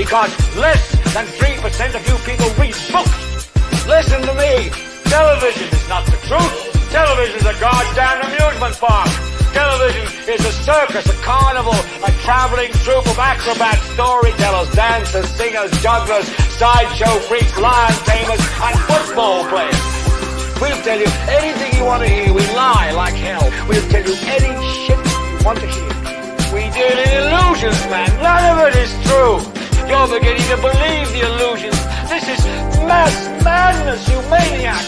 because less than 3% of you people read books. Listen to me. Television is not the truth. Television is a goddamn amusement park. Television is a circus, a carnival, a traveling troupe of acrobats, storytellers, dancers, singers, jugglers, sideshow freaks, lion tamers, and football players. We'll tell you anything you want to hear. We lie like hell. We'll tell you any shit you want to hear. We deal in illusions, man. None of it is true. You're beginning to believe the illusions. This is mass madness, you maniac.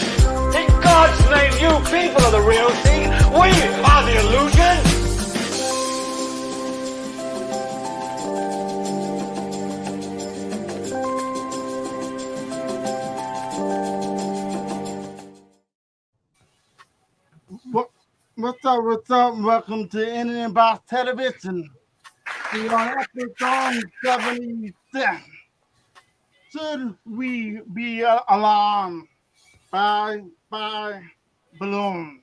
In God's name, you people are the real thing. We are the illusion. What's up? What's up? Welcome to Idiotbox Television. We're on episode 77. Should we be alarmed by balloon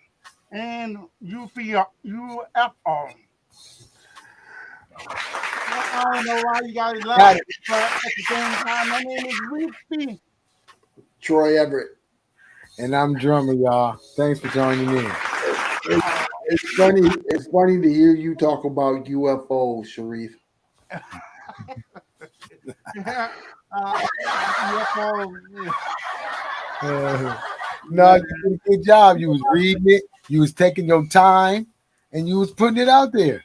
and UFO? I don't know why you guys laugh, but at the same time, my name is Reefy. Troy Everett. And I'm Drummer, y'all. Thanks for joining in. It's funny. It's funny to hear you talk about UFOs, Sharif. UFO, No, you did a good job. You was reading it, you was taking your time, and you was putting it out there.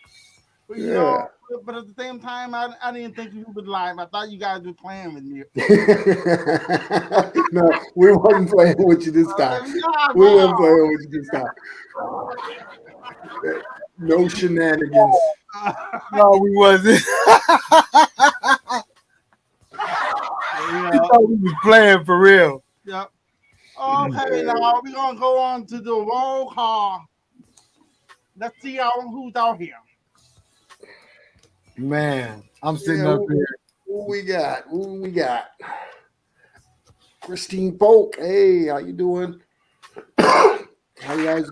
But, you know, but at the same time, I didn't think you would live. I thought you guys were playing with me. No, we weren't playing with you this time. We weren't playing with you this time. No shenanigans. No, we wasn't. You thought we was playing for real. Yep. Okay, now we're gonna go on to the roll call. Let's see who's out here. Man, I'm sitting up here. Who we got? Who we got? Christine Polk. Hey, how you doing? How you guys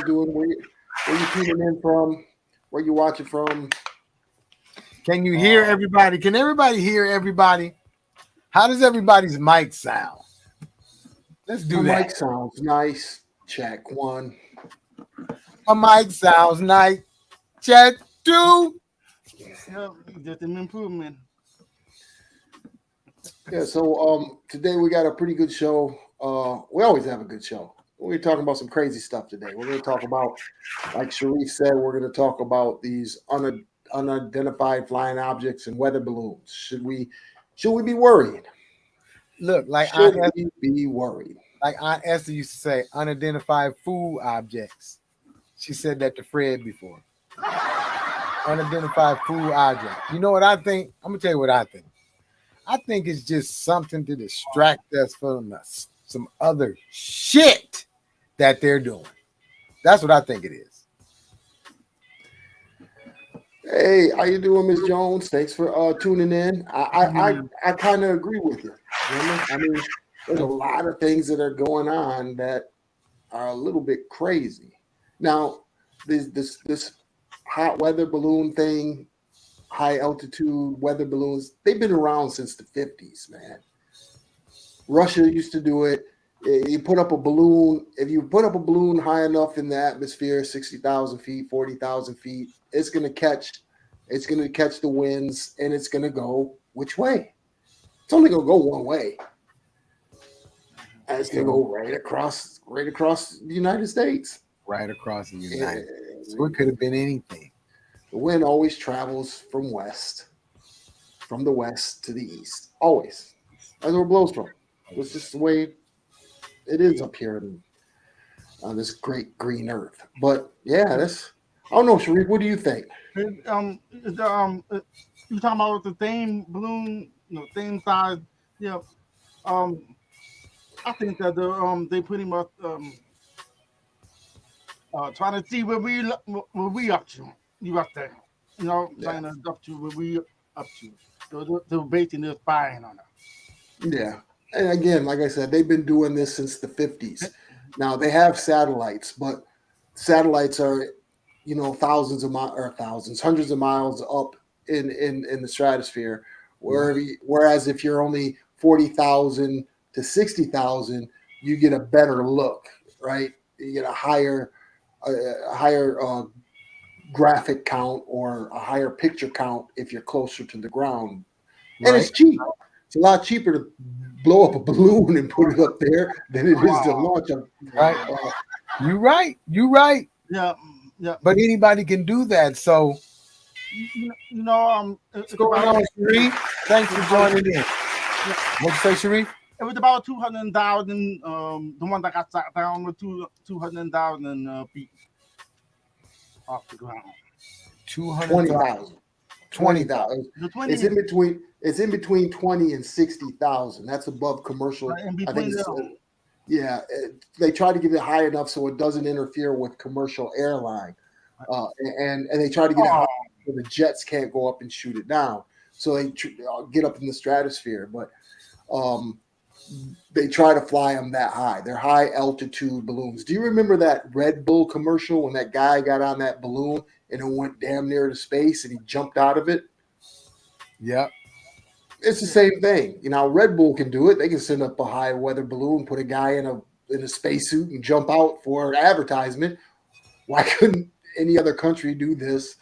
doing? Where you tuning in from? Where you watching from? Can you hear everybody? Can everybody hear everybody? How does everybody's mic sound? Let's do that. My mic sounds nice. Check one. My mic sounds nice. Check two. Yeah, just an improvement. Yeah, so today we got a pretty good show. We always have a good show. We're talking about some crazy stuff today. We're going to talk about, like Sharif said, we're going to talk about these unidentified flying objects and weather balloons. Should we be worried? Look, like should we be worried? Like Aunt Esther used to say, unidentified food objects. She said that to Fred before. Unidentified food object. You know what I think? I'm gonna tell you what I think. I think it's just something to distract us from some other shit that they're doing. That's what I think it is. Hey, how you doing, Miss Jones? Thanks for tuning in. I kind of agree with you. I mean, there's a lot of things that are going on that are a little bit crazy. Now, this hot weather balloon thing, high altitude weather balloons, they've been around since the 50s, man. Russia used to do it. You put up a balloon. If you put up a balloon high enough in the atmosphere, 60,000 feet, 40,000 feet, it's going to catch the winds, and it's going to go which way? It's only going to go one way. And it's going to go right across the United States. Right across the United States. So it could have been anything. The wind always travels from the west to the east. Always. That's where it blows from. It's just the way it is up here on this great green earth. But yeah, I don't know, Sharif, what do you think? You talking about the same balloon, same size? Yeah. I think that they pretty much trying to see where we up to. You up there, trying to up to where we up to. So they're basically they're spying on us. Yeah, and again, like I said, they've been doing this since the 50s. Now they have satellites, but satellites are, hundreds of miles up in the stratosphere, Whereas if you're only 40,000 to 60,000, you get a better look, right? You get a higher graphic count or a higher picture count if you're closer to the ground. And it's cheap. It's a lot cheaper to blow up a balloon and put it up there than it is to launch a. Right. You're right. You're right. Yeah. Yeah. But anybody can do that. So what's going on, Sharif? Thanks for joining in. Yeah. What'd you say, Sharif? It was about 200,000. The one that got shot down with 200,000 feet off the ground. 20,000. 20,000. It's in between 20 and 60,000. That's above commercial. I think they try to get it high enough so it doesn't interfere with commercial airline, and they try to get it high so the jets can't go up and shoot it down. So they get up in the stratosphere, but they try to fly them that high. They're high altitude balloons. Do you remember that Red Bull commercial when that guy got on that balloon and it went damn near to space and he jumped out of it? Yep. It's the same thing. Red Bull can do it. They can send up a high weather balloon, put a guy in a spacesuit and jump out for an advertisement. Why couldn't any other country do this,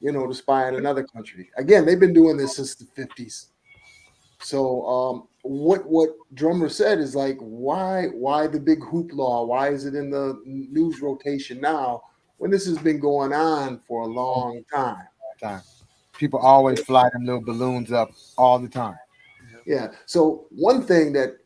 to spy on another country? Again, they've been doing this since the 50s. So what Drummer said is like, why the big hoopla? Why is it in the news rotation now when this has been going on for a long time? People always fly them little balloons up all the time. Yeah. So one thing that,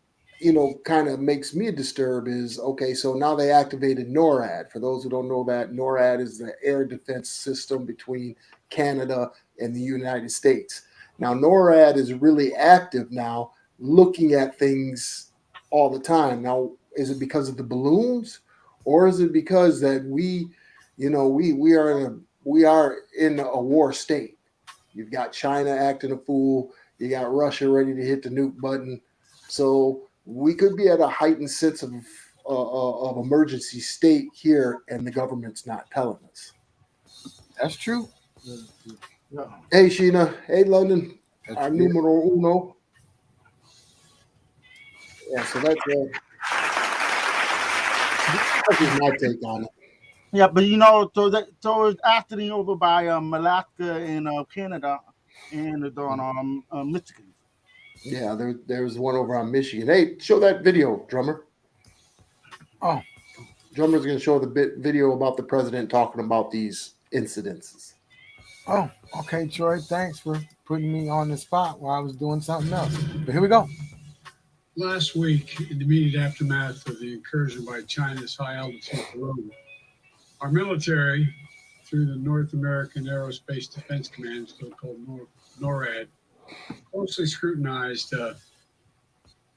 kind of makes me disturb is, okay, so now they activated NORAD. For those who don't know that, NORAD is the air defense system between Canada and the United States. Now, NORAD is really active now, looking at things all the time. Now, is it because of the balloons, or is it because that we are in a war state? You've got China acting a fool. You got Russia ready to hit the nuke button. So we could be at a heightened sense of emergency state here, and the government's not telling us. That's true. Yeah. Hey, Sheena. Hey, London. Our numero uno. Yeah, so that's just my take on it. Yeah, but so it's acting over by Alaska and Canada and on Michigan. Yeah, there's one over on Michigan. Hey, show that video, Drummer. Oh, Drummer's going to show the video about the president talking about these incidences. Oh, okay, Troy. Thanks for putting me on the spot while I was doing something else. But here we go. Last week, in the immediate aftermath of the incursion by China's high-altitude balloon, our military, through the North American Aerospace Defense Command, still called NORAD, closely scrutinized our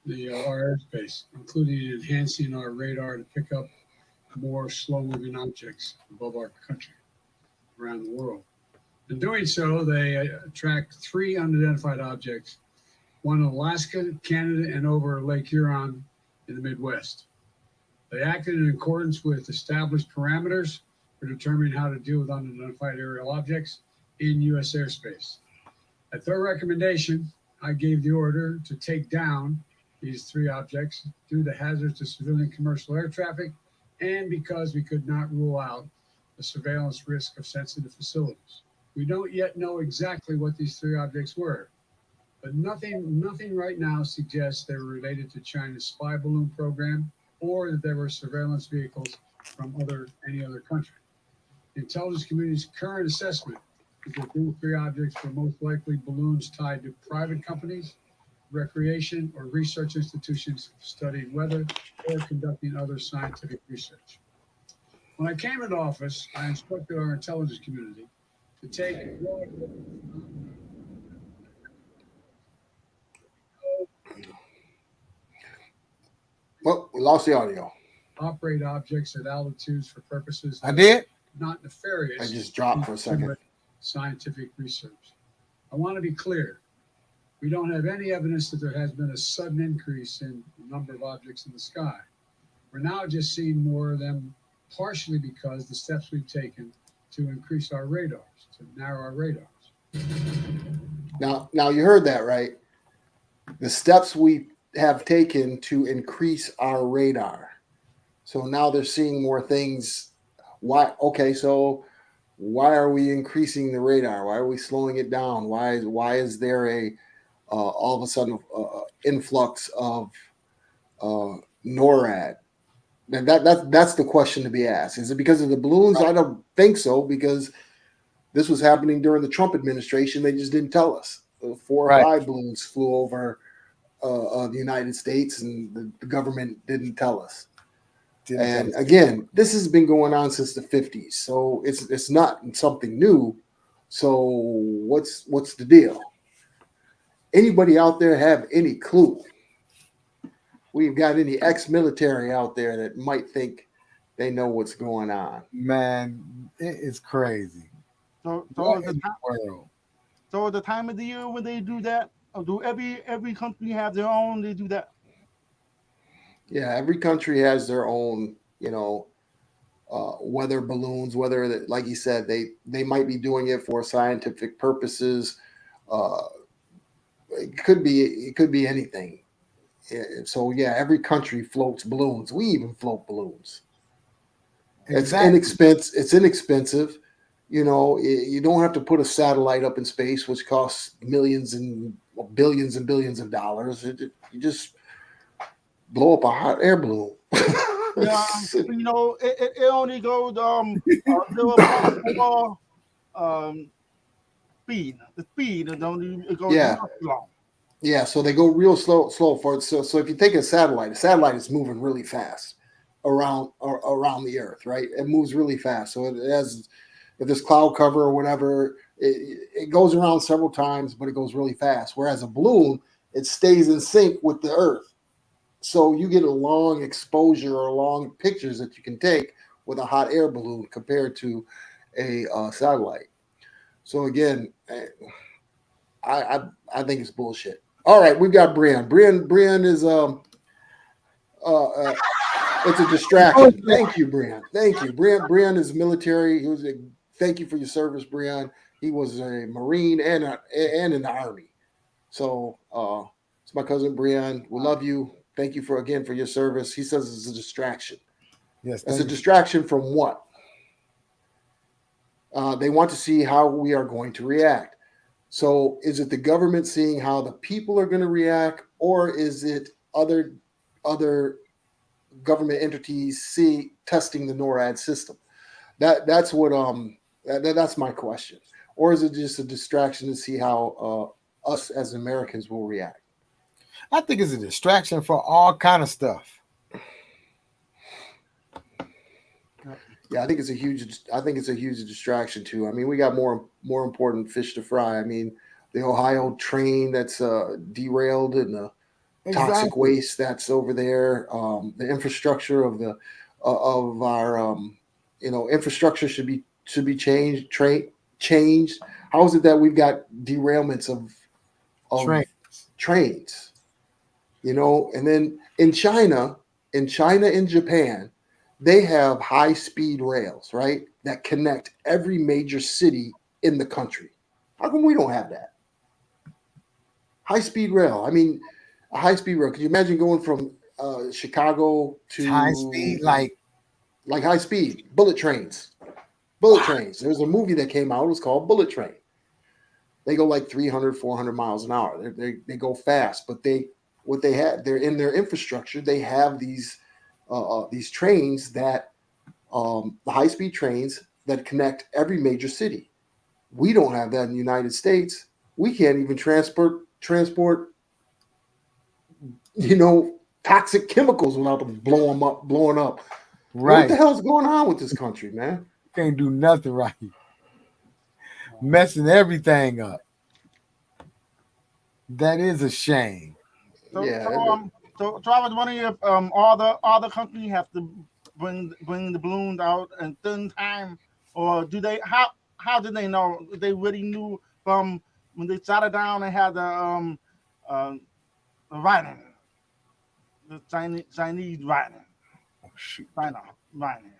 airspace, including enhancing our radar to pick up more slow-moving objects above our country around the world. In doing so, they tracked 3 unidentified objects, one in Alaska, Canada, and over Lake Huron in the Midwest. They acted in accordance with established parameters for determining how to deal with unidentified aerial objects in U.S. airspace. At their recommendation, I gave the order to take down these 3 objects due to hazards to civilian commercial air traffic and because we could not rule out the surveillance risk of sensitive facilities. We don't yet know exactly what these 3 objects were, but nothing right now suggests they were related to China's spy balloon program or that they were surveillance vehicles from any other country. The intelligence community's current assessment is that these 3 objects were most likely balloons tied to private companies, recreation, or research institutions studying weather or conducting other scientific research. When I came into office, I instructed our intelligence community to take Well, we lost the audio. Operate objects at altitudes for purposes I did. not nefarious. I just dropped for a second. Scientific research. I want to be clear. We don't have any evidence that there has been a sudden increase in the number of objects in the sky. We're now just seeing more of them, partially because the steps we've taken to increase our radars, to narrow our radars. Now you heard that, right? The steps we have taken to increase our radar. So now they're seeing more things. Why? Okay, so why are we increasing the radar? Why are we slowing it down? Why is there a all of a sudden influx of NORAD? And that's the question to be asked. Is it because of the balloons? I don't think so, because this was happening during the Trump administration. They just didn't tell us. 4 or Right. 5 balloons flew over the United States, and the government didn't tell us. And again, this has been going on since the 50s, so it's not something new. So what's the deal? Anybody out there have any clue? We've got any ex-military out there that might think they know what's going on? Man, it is crazy. So What the in time, the world? so the time of the year when they do that, or do every country have their own? They do that. Yeah, every country has their own, weather balloons. Whether that, like you said, they might be doing it for scientific purposes. Uh, it could be anything. So yeah, every country floats balloons. We even float balloons. Exactly. It's inexpensive. You don't have to put a satellite up in space, which costs millions and billions of dollars. You just blow up a hot air balloon. Yeah, it only goes 0.4 speed. The speed it only it goes Yeah. real slow. Yeah, so they go real slow for it. So if you take a satellite is moving really fast around the Earth, right? It moves really fast. So it has, if there's cloud cover or whatever, it goes around several times, but it goes really fast. Whereas a balloon, it stays in sync with the Earth. So you get a long exposure or long pictures that you can take with a hot air balloon compared to a satellite. So again, I think it's bullshit. All right, we've got Brian. Brian is it's a distraction. Thank you, Brian. Thank you. Brian is military. Thank you for your service, Brian. He was a Marine and in the Army. So it's my cousin Brian. We love you. Thank you for your service. He says it's a distraction. Yes, It's a thank you. distraction from what? They want to see how we are going to react. So is it the government seeing how the people are going to react, or is it other government entities testing the NORAD system? That's what that's my question. Or is it just a distraction to see how us as Americans will react? I think it's a distraction for all kind of stuff. Yeah, I think it's a huge distraction too. I mean, we got more important fish to fry. I mean, the Ohio train that's derailed, and the toxic waste that's over there. The infrastructure of our infrastructure should be changed. How is it that we've got derailments of trains? And then in China and Japan, they have high-speed rails, right, that connect every major city in the country. How come we don't have that? High-speed rail. I mean, a high-speed rail. Could you imagine going from Chicago to high speed, like high speed bullet trains? Bullet trains. There's a movie that came out. It was called Bullet Train. They go like 300, 400 miles an hour. They go fast, but they're in their infrastructure. They have these trains that the high-speed trains that connect every major city. We don't have that in the United States. We can't even transport toxic chemicals without them blowing up. right. What the hell's going on with this country, man? Can't do nothing right. Messing everything up. That is a shame. So I was wondering if all the companies have to bring the balloons out in certain time, or do they? How did they know? They really knew from when they shot it down and had the writing, the Chinese writing. Oh, shoot. China writing.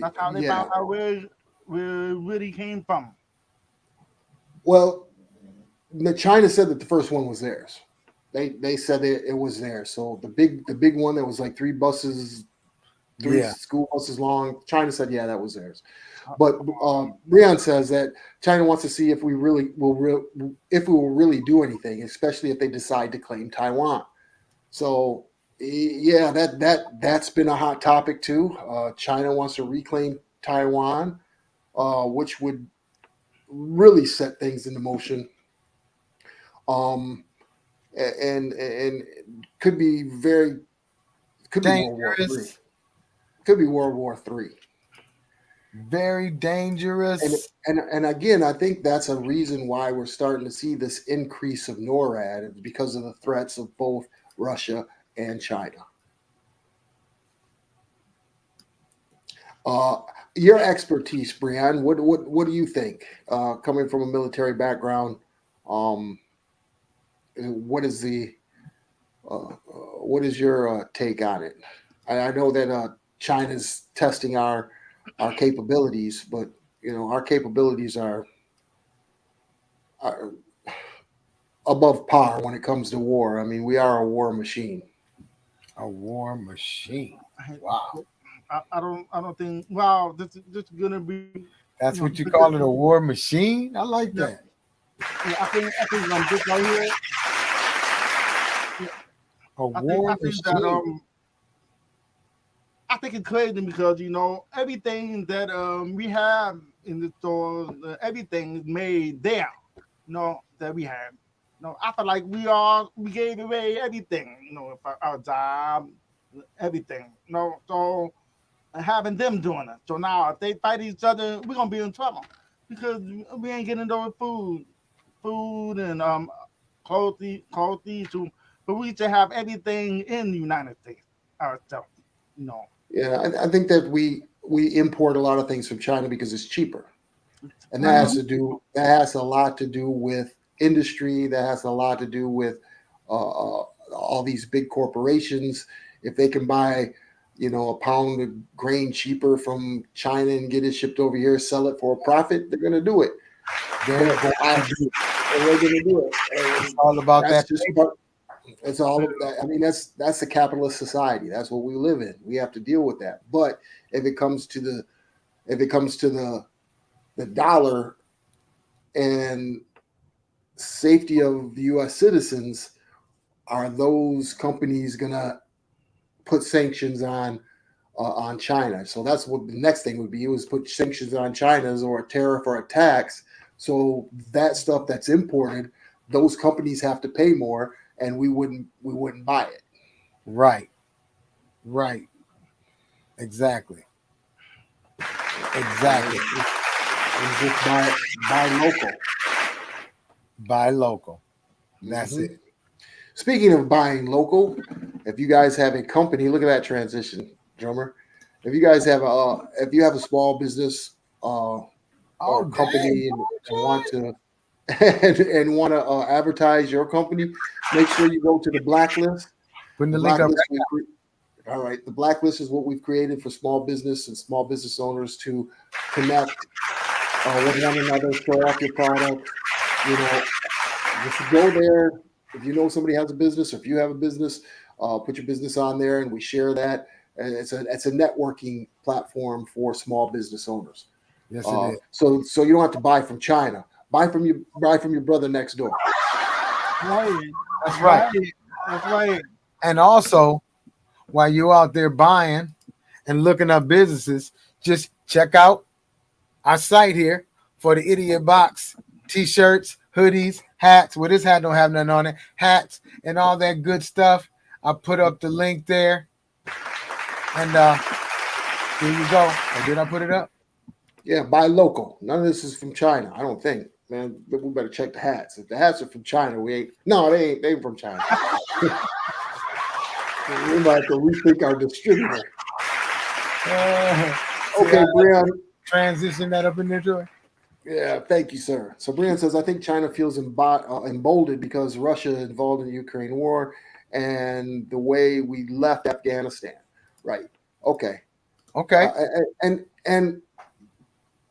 That's how they found out where it really came from. Well, China said that the first one was theirs. They said it was theirs. So the big one that was like three school buses long. China said, yeah, that was theirs. But Brian says that China wants to see if we will really do anything, especially if they decide to claim Taiwan. So yeah, that's been a hot topic too. China wants to reclaim Taiwan, which would really set things into motion. And could be dangerous. Could be World War III. Very dangerous. And again, I think that's a reason why we're starting to see this increase of NORAD because of the threats of both Russia and China. Your expertise, Brian, what do you think? Coming from a military background, what is your take on it? I know that China's testing our capabilities, but our capabilities are above par when it comes to war. I mean, we are a war machine. A war machine. Wow. I don't think. Wow, this is gonna be. That's what you call it, a war machine. I like that. Yeah, I think this right here. A war machine. I think it's crazy because everything that we have in the store, everything is made there. That we have. I feel like we gave away everything. Our job, everything. So having them doing it. So now if they fight each other, we're gonna be in trouble because we ain't getting no food and clothes. But we should have everything in the United States ourselves. Yeah, I think that we import a lot of things from China because it's cheaper, and that has a lot to do with industry. That has a lot to do with all these big corporations. If they can buy, a pound of grain cheaper from China and get it shipped over here, sell it for a profit, they're going to do it. They're going to do it. It's all about that. It's all of that. I mean, that's a capitalist society. That's what we live in. We have to deal with that. But if it comes to the dollar and safety of U.S. citizens, are those companies gonna put sanctions on China? So that's what the next thing would be. It was put sanctions on China's or a tariff or a tax. So that stuff that's imported, those companies have to pay more. And we wouldn't buy it. Right. Exactly. And just buy local. Buy local. That's it. Speaking of buying local, if you guys have a company, look at that transition, drummer. If you guys have a small business or company and want to advertise your company, make sure you go to the blacklist. Putting the link up. All right, the blacklist is what we've created for small business and small business owners to connect with one another, show off your product. If you go there, if you know somebody has a business, or if you have a business, put your business on there, and we share that. And it's a networking platform for small business owners. Yes, it is. So you don't have to buy from China. Buy from your brother next door. Right. That's right. That's right. And also, while you're out there buying and looking up businesses, just check out our site here for the Idiotbox t-shirts, hoodies, hats. Well, this hat don't have nothing on it. Hats and all that good stuff. I put up the link there. And here you go. Or did I put it up? Yeah, buy local. None of this is from China, I don't think. Man, we better check the hats. If the hats are from China, they ain't from China. We might have to rethink our distributor. Okay, Brian. Transition that up in there, Joy. Yeah, thank you, sir. So Brian says, I think China feels emboldened because Russia is involved in the Ukraine war and the way we left Afghanistan. Right. Okay. Okay. And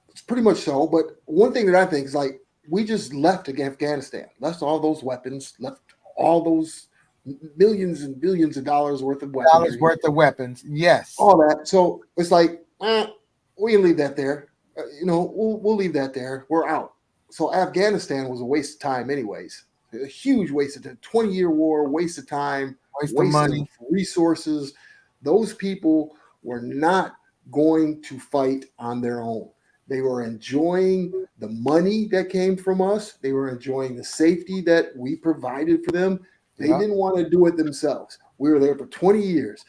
it's pretty much so. But one thing that I think is like we just left Afghanistan, left all those weapons, left all those millions and billions of dollars worth of weapons. Yes. All that. So it's like, we leave that there. We'll leave that there. We're out. So Afghanistan was a waste of time, anyways. A huge waste of time. 20-year war, waste of time, Waste of money, resources. Those people were not going to fight on their own. They were enjoying the money that came from us. They were enjoying the safety that we provided for them. They didn't want to do it themselves. We were there for 20 years.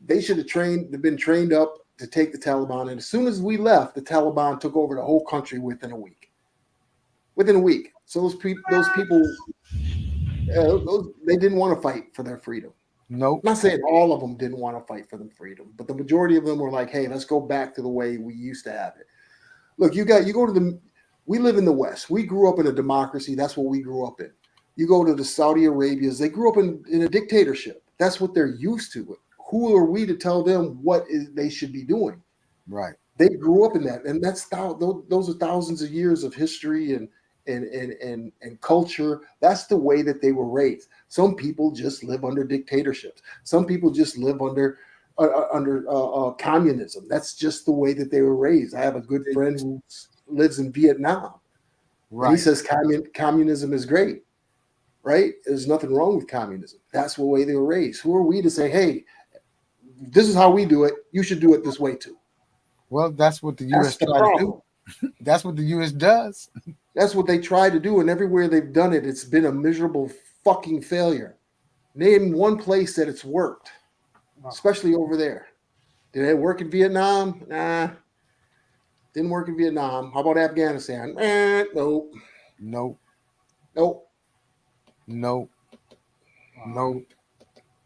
They should have been trained up to take the Taliban. And as soon as we left, the Taliban took over the whole country within a week. So those people, they didn't want to fight for their freedom. Nope. I'm not saying all of them didn't want to fight for their freedom, but the majority of them were like, hey, let's go back to the way we used to have it. Look, we live in the West. We grew up in a democracy. That's what we grew up in. You go to the Saudi Arabias, they grew up in a dictatorship. That's what they're used to. Who are we to tell them what they should be doing? Right. They grew up in that, and those are thousands of years of history and culture. That's the way that they were raised. Some people just live under dictatorships. Some people just live under communism. That's just the way that they were raised. I have a good friend who lives in Vietnam. Right. He says communism is great. Right? There's nothing wrong with communism. That's the way they were raised. Who are we to say, hey, this is how we do it. You should do it this way too. Well, that's what the U.S. tries to do. That's what the U.S. does. That's what they try to do, and everywhere they've done it, it's been a miserable fucking failure. Name one place that it's worked, especially over there. Did it work in Vietnam? Nah. Didn't work in Vietnam. How about Afghanistan? Nope. Nope. Nope. Nope. Nope.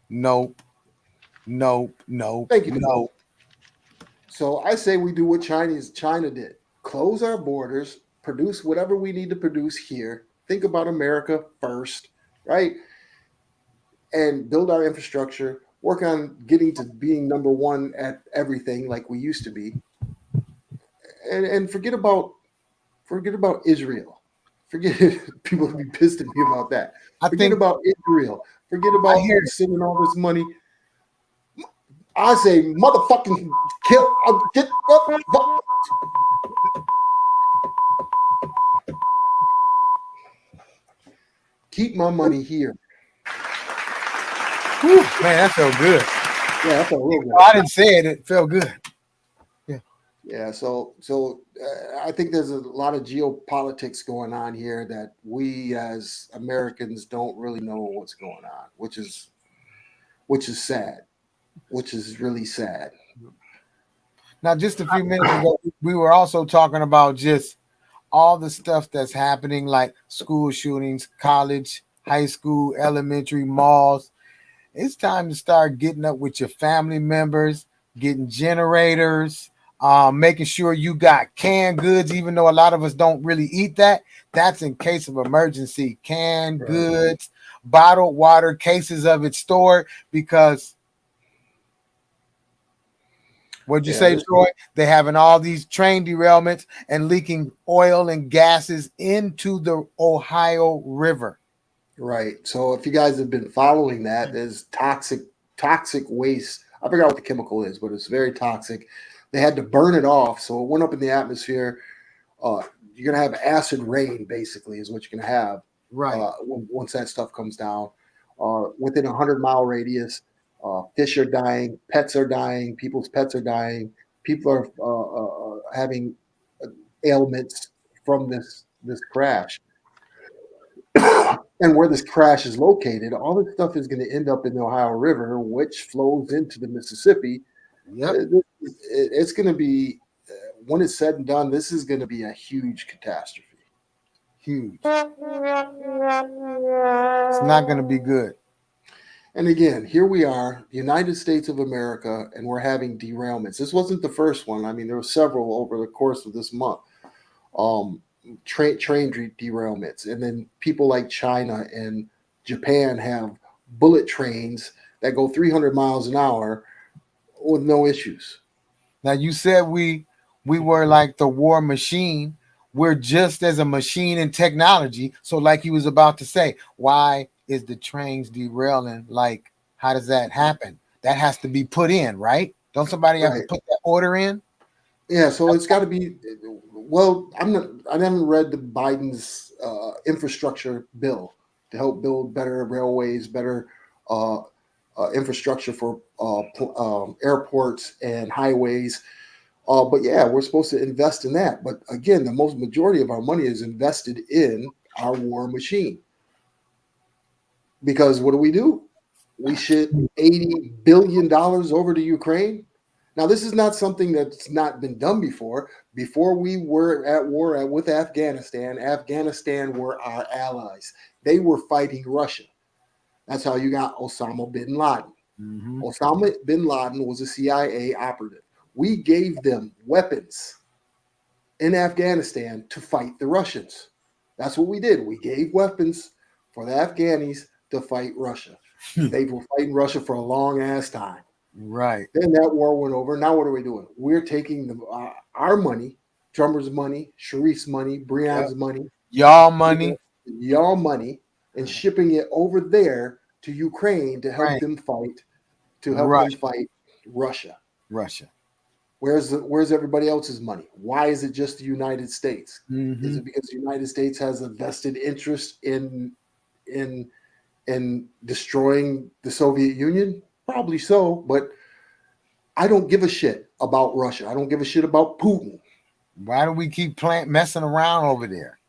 Nope. Nope. Nope. Thank you. Nope. So I say we do what China did. Close our borders, produce whatever we need to produce here. Think about America first, right? And build our infrastructure, work on getting to being number one at everything like we used to be. And forget about Israel. Forget people would be pissed at me about that. Forget about Israel. Forget about sending all this money. I say, motherfucking kill. Get up. Keep my money here. Whew, man, that felt good. Yeah, that felt real good. I didn't say it. It felt good. Yeah. Yeah. So I think there's a lot of geopolitics going on here that we as Americans don't really know what's going on, which is sad. Which is really sad. Now, just a few minutes ago, we were also talking about just all the stuff that's happening, like school shootings, college, high school, elementary, malls. It's time to start getting up with your family members, getting generators, making sure you got canned goods, even though a lot of us don't really eat that. That's in case of emergency. Canned goods, bottled water, cases of it stored, because what'd you say, Troy? They're having all these train derailments and leaking oil and gases into the Ohio River. Right. So if you guys have been following that, there's toxic waste. I forgot what the chemical is, but it's very toxic. They had to burn it off, so it went up in the atmosphere. You're gonna have acid rain, basically, is what you're gonna have. Right. Once that stuff comes down, within a 100-mile radius. Fish are dying, pets are dying, people's pets are dying, people are having ailments from this crash. And where this crash is located, all this stuff is going to end up in the Ohio River, which flows into the Mississippi. Yep. It's going to be, when it's said and done, this is going to be a huge catastrophe. Huge. It's not going to be good. And again, here we are, the United States of America, and we're having derailments. This wasn't the first one. I mean, there were several over the course of this month. Train derailments. And then people like China and Japan have bullet trains that go 300 miles an hour with no issues. Now, you said we were like the war machine. we're just as a machine in technology. So, like he was about to say, why is the trains derailing? Like, how does that happen? That has to be put in, right? Don't somebody have to Right. put that order in? Yeah, so it's got to be. Well, I haven't read the Biden's infrastructure bill to help build better railways, better uh, infrastructure for airports and highways. But yeah, we're supposed to invest in that. But again, the most majority of our money is invested in our war machine. Because what do? We ship $80 billion over to Ukraine. Now, this is not something that's not been done before. Before we were at war with Afghanistan, Afghanistan were our allies. They were fighting Russia. That's how you got Osama bin Laden. Mm-hmm. Osama bin Laden was a CIA operative. We gave them weapons in Afghanistan to fight the Russians. That's what we did. We gave weapons for the Afghanis to fight Russia. They were fighting Russia for a long ass time. Right. Then that war went over. Now what are we doing? We're taking our money, Drummer's money, Sharif's money, Breon's money, Y'all money. y'all money, and shipping it over there to Ukraine to help Right. them fight, Russia. Russia. Where's everybody else's money? Why is it just the United States? Mm-hmm. Is it because the United States has a vested interest in destroying the Soviet Union? Probably so, but I don't give a shit about Russia. I don't give a shit about Putin. Why do we keep messing around over there?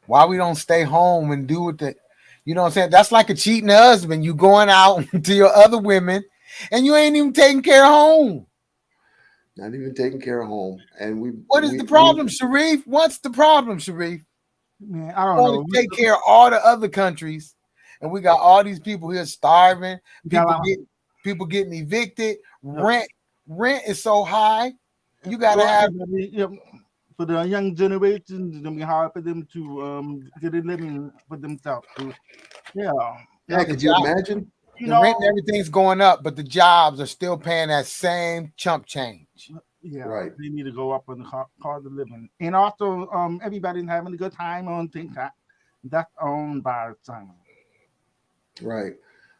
Why we don't stay home and do what you know what I'm saying? That's like a cheating husband. You going out to your other women and you ain't even taking care of home. Not even taking care of home. And what is the problem, Sharif? What's the problem, Sharif? Man, I don't know. Take care of all the other countries, and we got all these people here starving. People getting evicted. Rent is so high. You gotta have for the young generation. It's gonna be hard for them to get a living for themselves. Yeah. Could you imagine? The rent and everything's going up, but the jobs are still paying that same chump change. Yeah, right. They need to go up on the cost of living, and also everybody's having a good time on TikTok. That's owned by China. Right.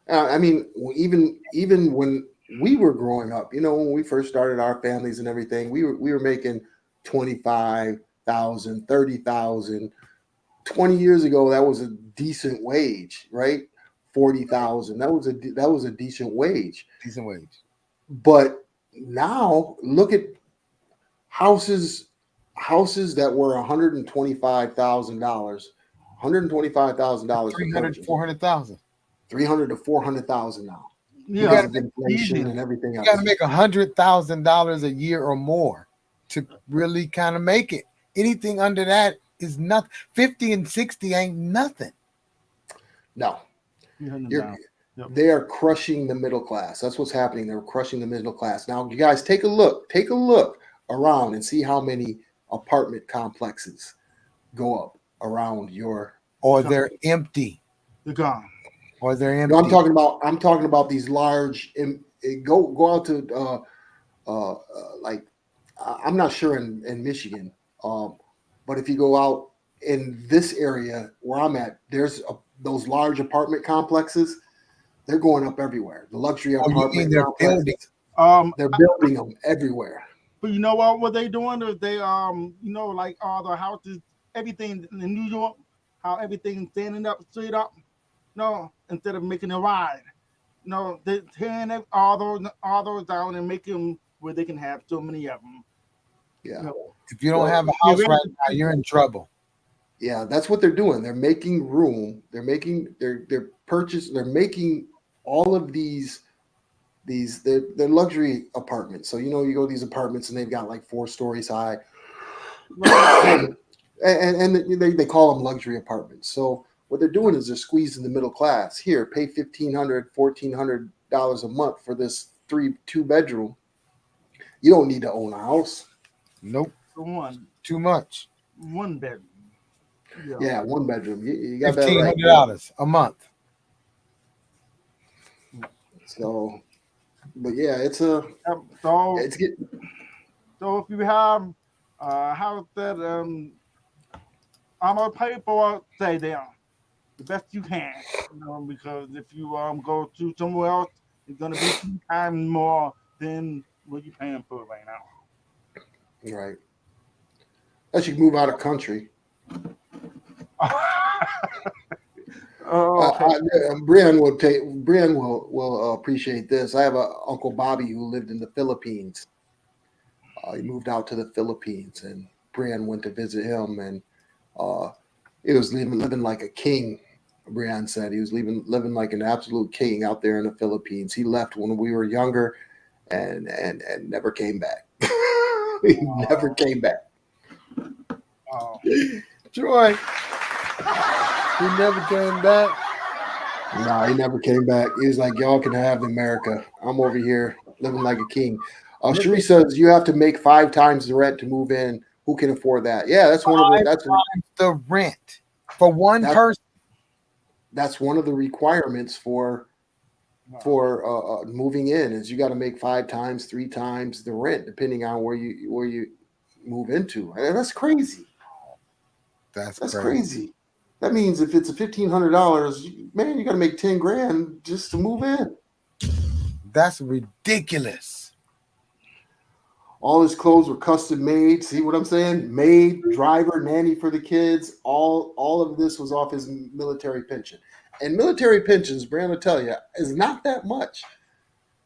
I mean, even when we were growing up, when we first started our families and everything, we were making 25,000, 30,000. 20 years ago, that was a decent wage, right? 40,000. That was a decent wage. Decent wage. But now look at houses that were $125,000, $125,000. 300 to 400,000. 300 to 400,000 now. Yeah, because of inflation and everything else. You got to make $100,000 a year or more to really kind of make it. Anything under that is nothing. 50 and 60 ain't nothing. No. They are crushing the middle class. That's what's happening. They're crushing the middle class. Now, you guys take a look around and see how many apartment complexes go up around your. Or they're empty. They're gone. Or they're empty. No, I'm talking about these large. Go out to like I'm not sure in Michigan, but if you go out in this area where I'm at, there's those large apartment complexes. They're going up everywhere. The luxury apartment complexes. They're building them everywhere. But you know what they doing? Is they like all the houses, everything in New York, how everything's standing up, straight up. No, instead of making a ride. No, they're tearing all those down and making them where they can have so many of them. Yeah. If you don't have a house right now, you're in trouble. Yeah, that's what they're doing. They're making room. They're making they're making all of they're luxury apartments. So you go to these apartments and they've got like 4 stories high. and they call them luxury apartments. So what they're doing is they're squeezing the middle class. Here, pay $1,500, $1,400 a month for this 2-bedroom. You don't need to own a house. Nope. Too much. 1 bedroom. Yeah, 1 bedroom. You got that right. $1,500 a month. So, but yeah, it's so it's getting. So if you have a house that I'm gonna pay for stay there the best you can, because if you go to somewhere else, it's gonna be 2 times more than what you're paying for right Right. Unless you move out of country. now. Oh, okay. Brian will appreciate this. I have a Uncle Bobby who lived in the Philippines. He moved out to the Philippines, and Brian went to visit him, and he was living like a king. Brian said he was living like an absolute king out there in the Philippines. He left when we were younger, and never came back. He never came back. Oh. Troy, he never came back. No, he never came back. He was like, y'all can have America. I'm over here living like a king. Cherie says you have to make 5 times the rent to move in. Who can afford that? Yeah, that's one of the rent for one person. That's one of the requirements for moving in is you got to make 5 times, 3 times the rent, depending on where you move into. And that's crazy. That's crazy. That means if it's a $1,500, man, you got to make 10 grand just to move in. That's ridiculous. All his clothes were custom made. See what I'm saying? Maid, driver, nanny for the kids. All of this was off his military pension. And military pensions, Brian will tell you, is not that much.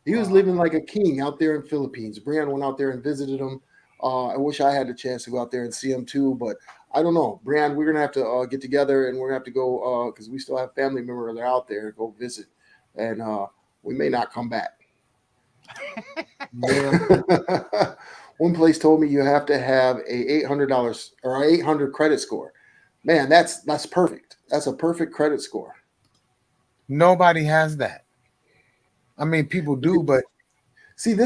He was living like a king out there in Philippines. Brian went out there and visited him. I wish I had the chance to go out there and see him too, but I don't know. Brian, we're going to have to get together, and we're going to have to go because we still have family members that are out there to go visit. And we may not come back. One place told me you have to have a $800 or a 800 credit score. Man, that's perfect. That's a perfect credit score. Nobody has that. I mean, people do, but see,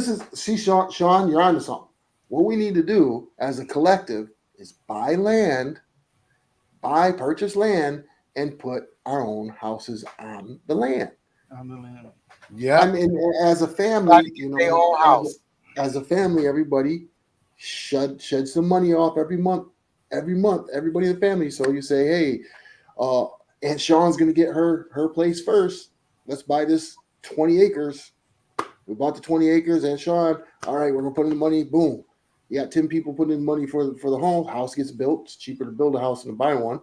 Sean, you're onto something. What we need to do as a collective is purchase land, and put our own houses on the land. Yeah, I mean, as a family, their own house. As a family, everybody shed some money off every month. Everybody in the family. So you say, hey, Aunt Sean's going to get her place first. Let's buy this 20 acres. We bought the 20 acres, and Sean, all right, we're going to put in the money. Boom. You got 10 people putting in money for the home. House gets built. It's cheaper to build a house than to buy one.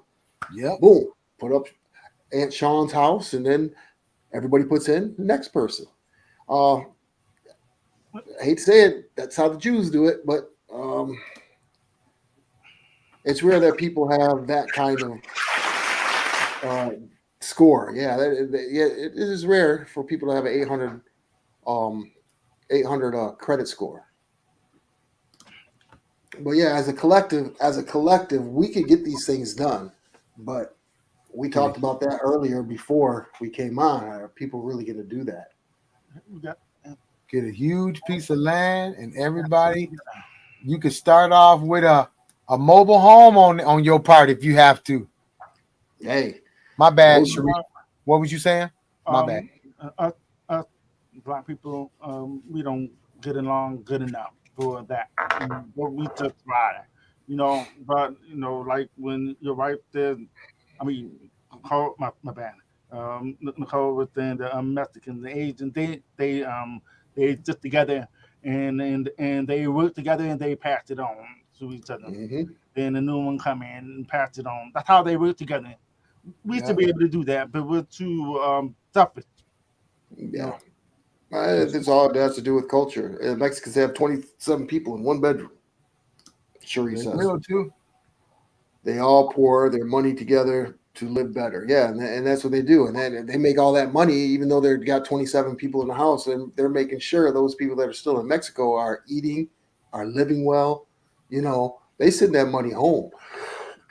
Yep. Boom. Put up Aunt Sean's house, and then everybody puts in the next person. I hate to say it, that's how the Jews do it, but it's rare that people have that kind of score. Yeah, it is rare for people to have an 800 credit score. But yeah, as a collective, we could get these things done. But we talked about that earlier before we came on. Are people really going to do that? Get a huge piece of land, and everybody, you could start off with a mobile home on your part if you have to. Hey, my bad, Sharif. What was you saying? My bad. Us black people, we don't get along good enough for that. But we just try, But like when your wife did, Nicole, my bad. Nicole was saying the Mexicans, the Asians, they just together and they work together and they pass it on to each other. Mm-hmm. Then the new one come in and pass it on. That's how they work together. We used to be able to do that, but we're too selfish. Yeah. It's all it has to do with culture. Mexicans have 27 people in one bedroom. Sure, he says. Too. They all pour their money together to live better. Yeah, and that's what they do. And then they make all that money, even though they've got 27 people in the house, and they're making sure those people that are still in Mexico are eating, are living well. They send that money home.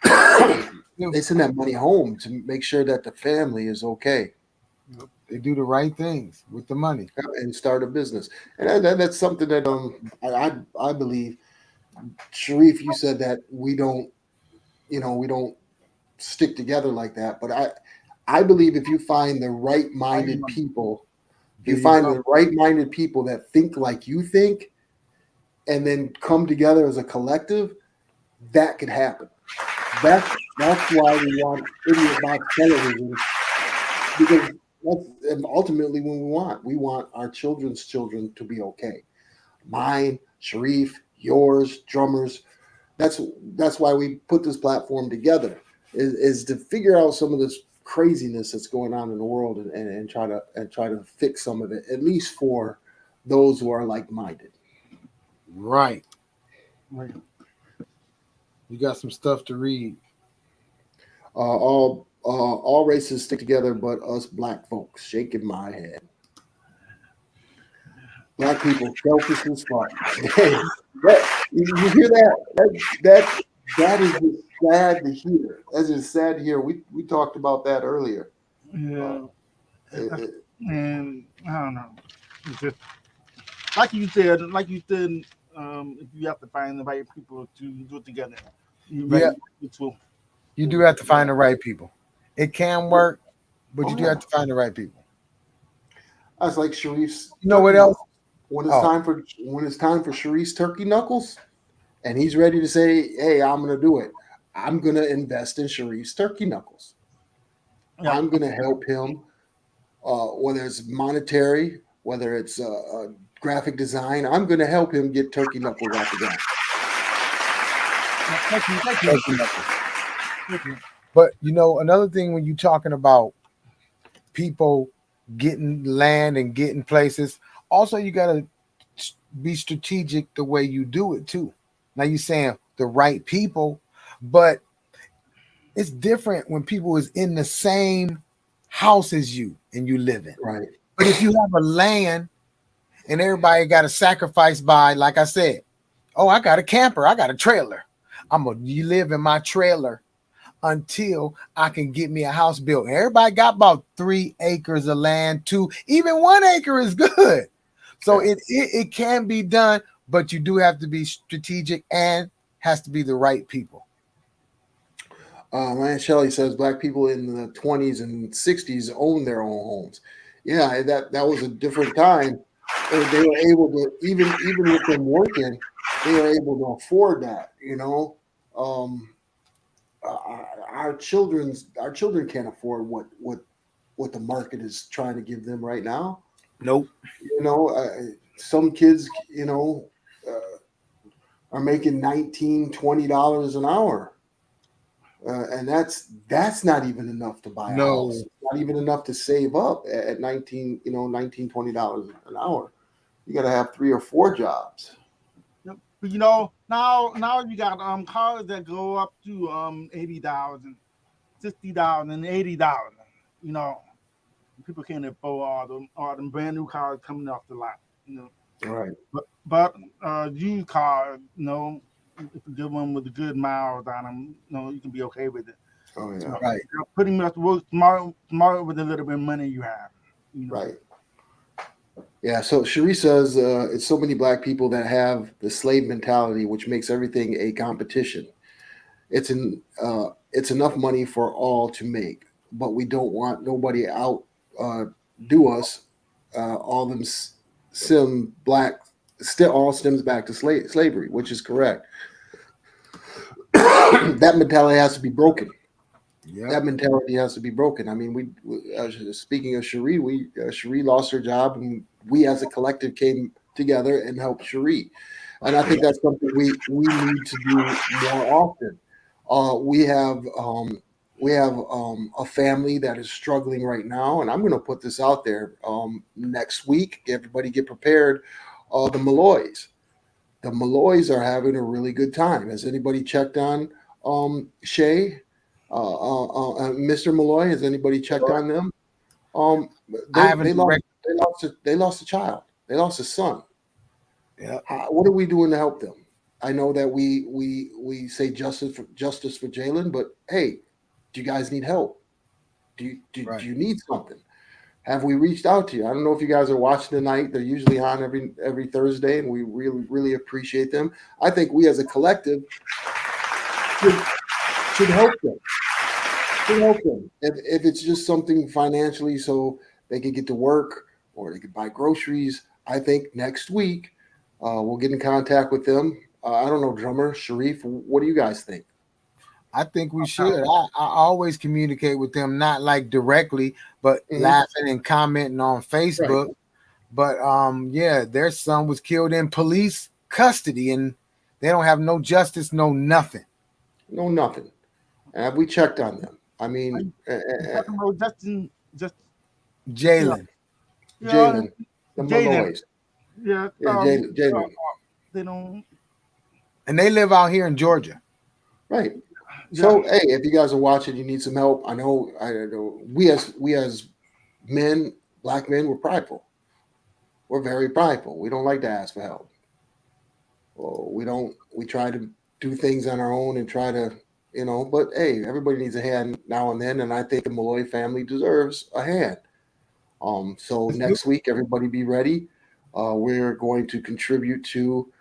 They send that money home to make sure that the family is okay. They do the right things with the money and start a business. And that's something that I believe. Sharif, you said that we don't stick together like that. But I believe if you find the right-minded people, that think like you think, and then come together as a collective, that could happen. that's why we want Idiotbox television, because that's ultimately what we want. We want our children's children to be okay. Mine, Sharif, yours, drummers. That's why we put this platform together, is to figure out some of this craziness that's going on in the world and try to fix some of it, at least for those who are like-minded. Right. You got some stuff to read. All races stick together, but us black folks. Shaking my head. Black people selfish as fuck. Hey, you hear that? That is just sad to hear. That's just sad to hear. We talked about that earlier. Yeah. And I don't know. It's just like you said, if you have to find the right people to do it together. Yeah. You do have to find the right people. It can work, but you do have to find the right people. That's like Sharif's. You know what else? When it's time for Sharif's turkey knuckles, and he's ready to say, "Hey, I'm going to do it. I'm going to invest in Sharif's turkey knuckles. Yeah. I'm going to help him, whether it's monetary, whether it's graphic design. I'm going to help him get turkey knuckles out the ground." Thank you. But you know, another thing when you're talking about people getting land and getting places, also you got to be strategic the way you do it too. Now you're saying the right people, but it's different when people is in the same house as you and you live in. Right. But if you have a land and everybody got to sacrifice by, like I said, oh, I got a camper, I got a trailer. You live in my trailer until I can get me a house built. Everybody got about 3 acres of land, 2, even 1 acre is good. So it can be done, but you do have to be strategic and has to be the right people. Man, Shelley says black people in the 20s and 60s owned their own homes. Yeah, that was a different time. They were able to, even with them working, they were able to afford that, you know. Our children can't afford what the market is trying to give them right now. Nope. You know, some kids, you know, are making $19-20 an hour, and that's not even enough to buy a house. Not even enough to save up at $19-20 an hour. You got to have 3 or 4 jobs. But you know, now you got cars that go up to $80,000, $60,000, and $80,000. You know, people can't afford all them brand new cars coming off the lot. You know, right? But used cars, you know, if you get one with the good miles on them, you know, you can be okay with it. Oh yeah, right. You pretty much work smart with a little bit of money you have. You know? Right. Yeah, so Cherie says it's so many black people that have the slave mentality, which makes everything a competition. It's enough money for all to make, but we don't want nobody out do us. All them all stems back to slavery, which is correct. That mentality has to be broken. Yep. That mentality has to be broken. I mean, speaking of Cherie, Cherie lost her job, and we as a collective came together and helped Cherie. And I think that's something we need to do more often. We have a family that is struggling right now, and I'm going to put this out there. Next week, everybody get prepared. The Malloys. The Malloys are having a really good time. Has anybody checked on Shay? Mr. Malloy, has anybody checked on them? They lost a child. They lost a son. Yeah. What are we doing to help them? I know that we say justice for Jalen, but hey, do you guys need help? Do you need something? Have we reached out to you? I don't know if you guys are watching tonight. They're usually on every Thursday, and we really appreciate them. I think we as a collective should help them. If it's just something financially so they can get to work or they could buy groceries, I think next week we'll get in contact with them. I don't know, drummer, Sharif, what do you guys think? I think we should. I always communicate with them, not like directly, but laughing and commenting on Facebook. Right. But yeah, their son was killed in police custody, and they don't have no justice, no nothing. No nothing. We checked on them. I mean, talking about just Jalen. Yeah. Jalen. The Malloys. Yeah. Jalen. They don't. And they live out here in Georgia. Right. So, hey, if you guys are watching, you need some help. I know we as men, black men, we're prideful. We're very prideful. We don't like to ask for help. Well, we try to do things on our own and try to, but hey, everybody needs a hand now and then. And I think the Malloy family deserves a hand. So next week, everybody be ready. We're going to contribute some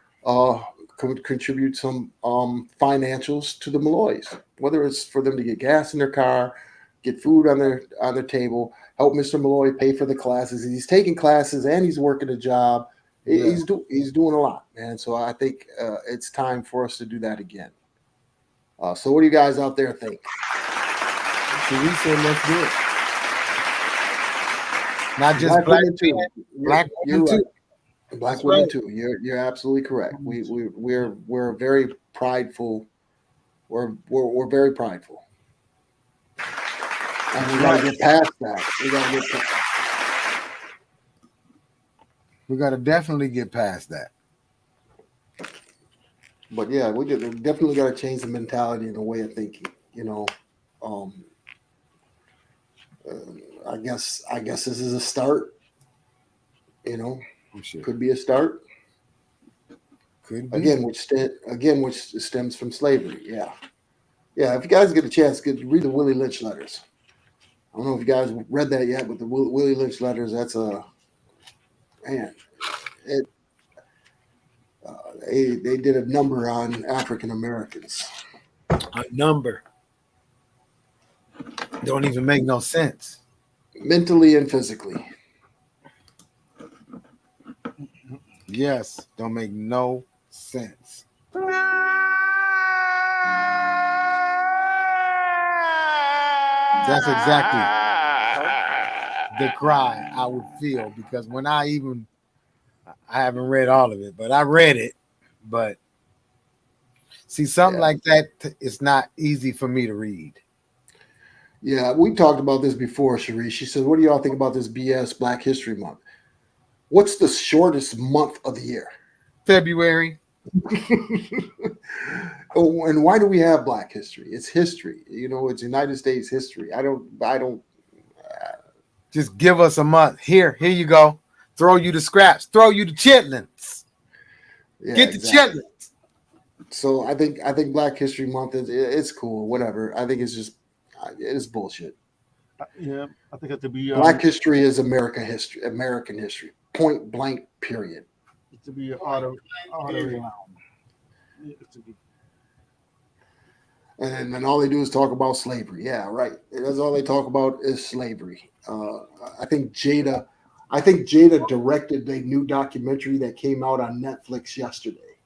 financials to the Malloys, whether it's for them to get gas in their car, get food on their table, help Mr. Malloy pay for the classes. He's taking classes and he's working a job. Yeah. He's doing a lot, man. So I think it's time for us to do that again. So what do you guys out there think? So we said let's do it. Not just black too. Black women too. Black women too. You're absolutely correct. We're very prideful. We're very prideful. And we gotta get past that. We gotta definitely get past that. But yeah, we definitely gotta change the mentality and the way of thinking. I guess this is a start. Could be a start. Could be. Again, which stems from slavery. Yeah. If you guys get a chance, read the Willie Lynch letters. I don't know if you guys read that yet, but the Willie Lynch letters, that's they did a number on African Americans. A number. Don't even make no sense. Mentally and physically. Yes, don't make no sense. That's exactly the cry I would feel, because when I haven't read all of it, but I read it. But see, something like that, it's not easy for me to read. Yeah, we talked about this before, Sharice. She said, what do y'all think about this BS Black History Month? What's the shortest month of the year? February. Oh, and why do we have Black history? It's history. It's United States history. I don't. Just give us a month. Here you go. Throw you the scraps. Throw you the chitlins. Yeah, get the chitlins. So I think Black History Month it's cool. Whatever. I think it's bullshit. Yeah, I think it to be Black history is American history. Point blank. Period. It to be auto And then all they do is talk about slavery. Yeah, right. That's all they talk about is slavery. I think Jada directed a new documentary that came out on Netflix yesterday,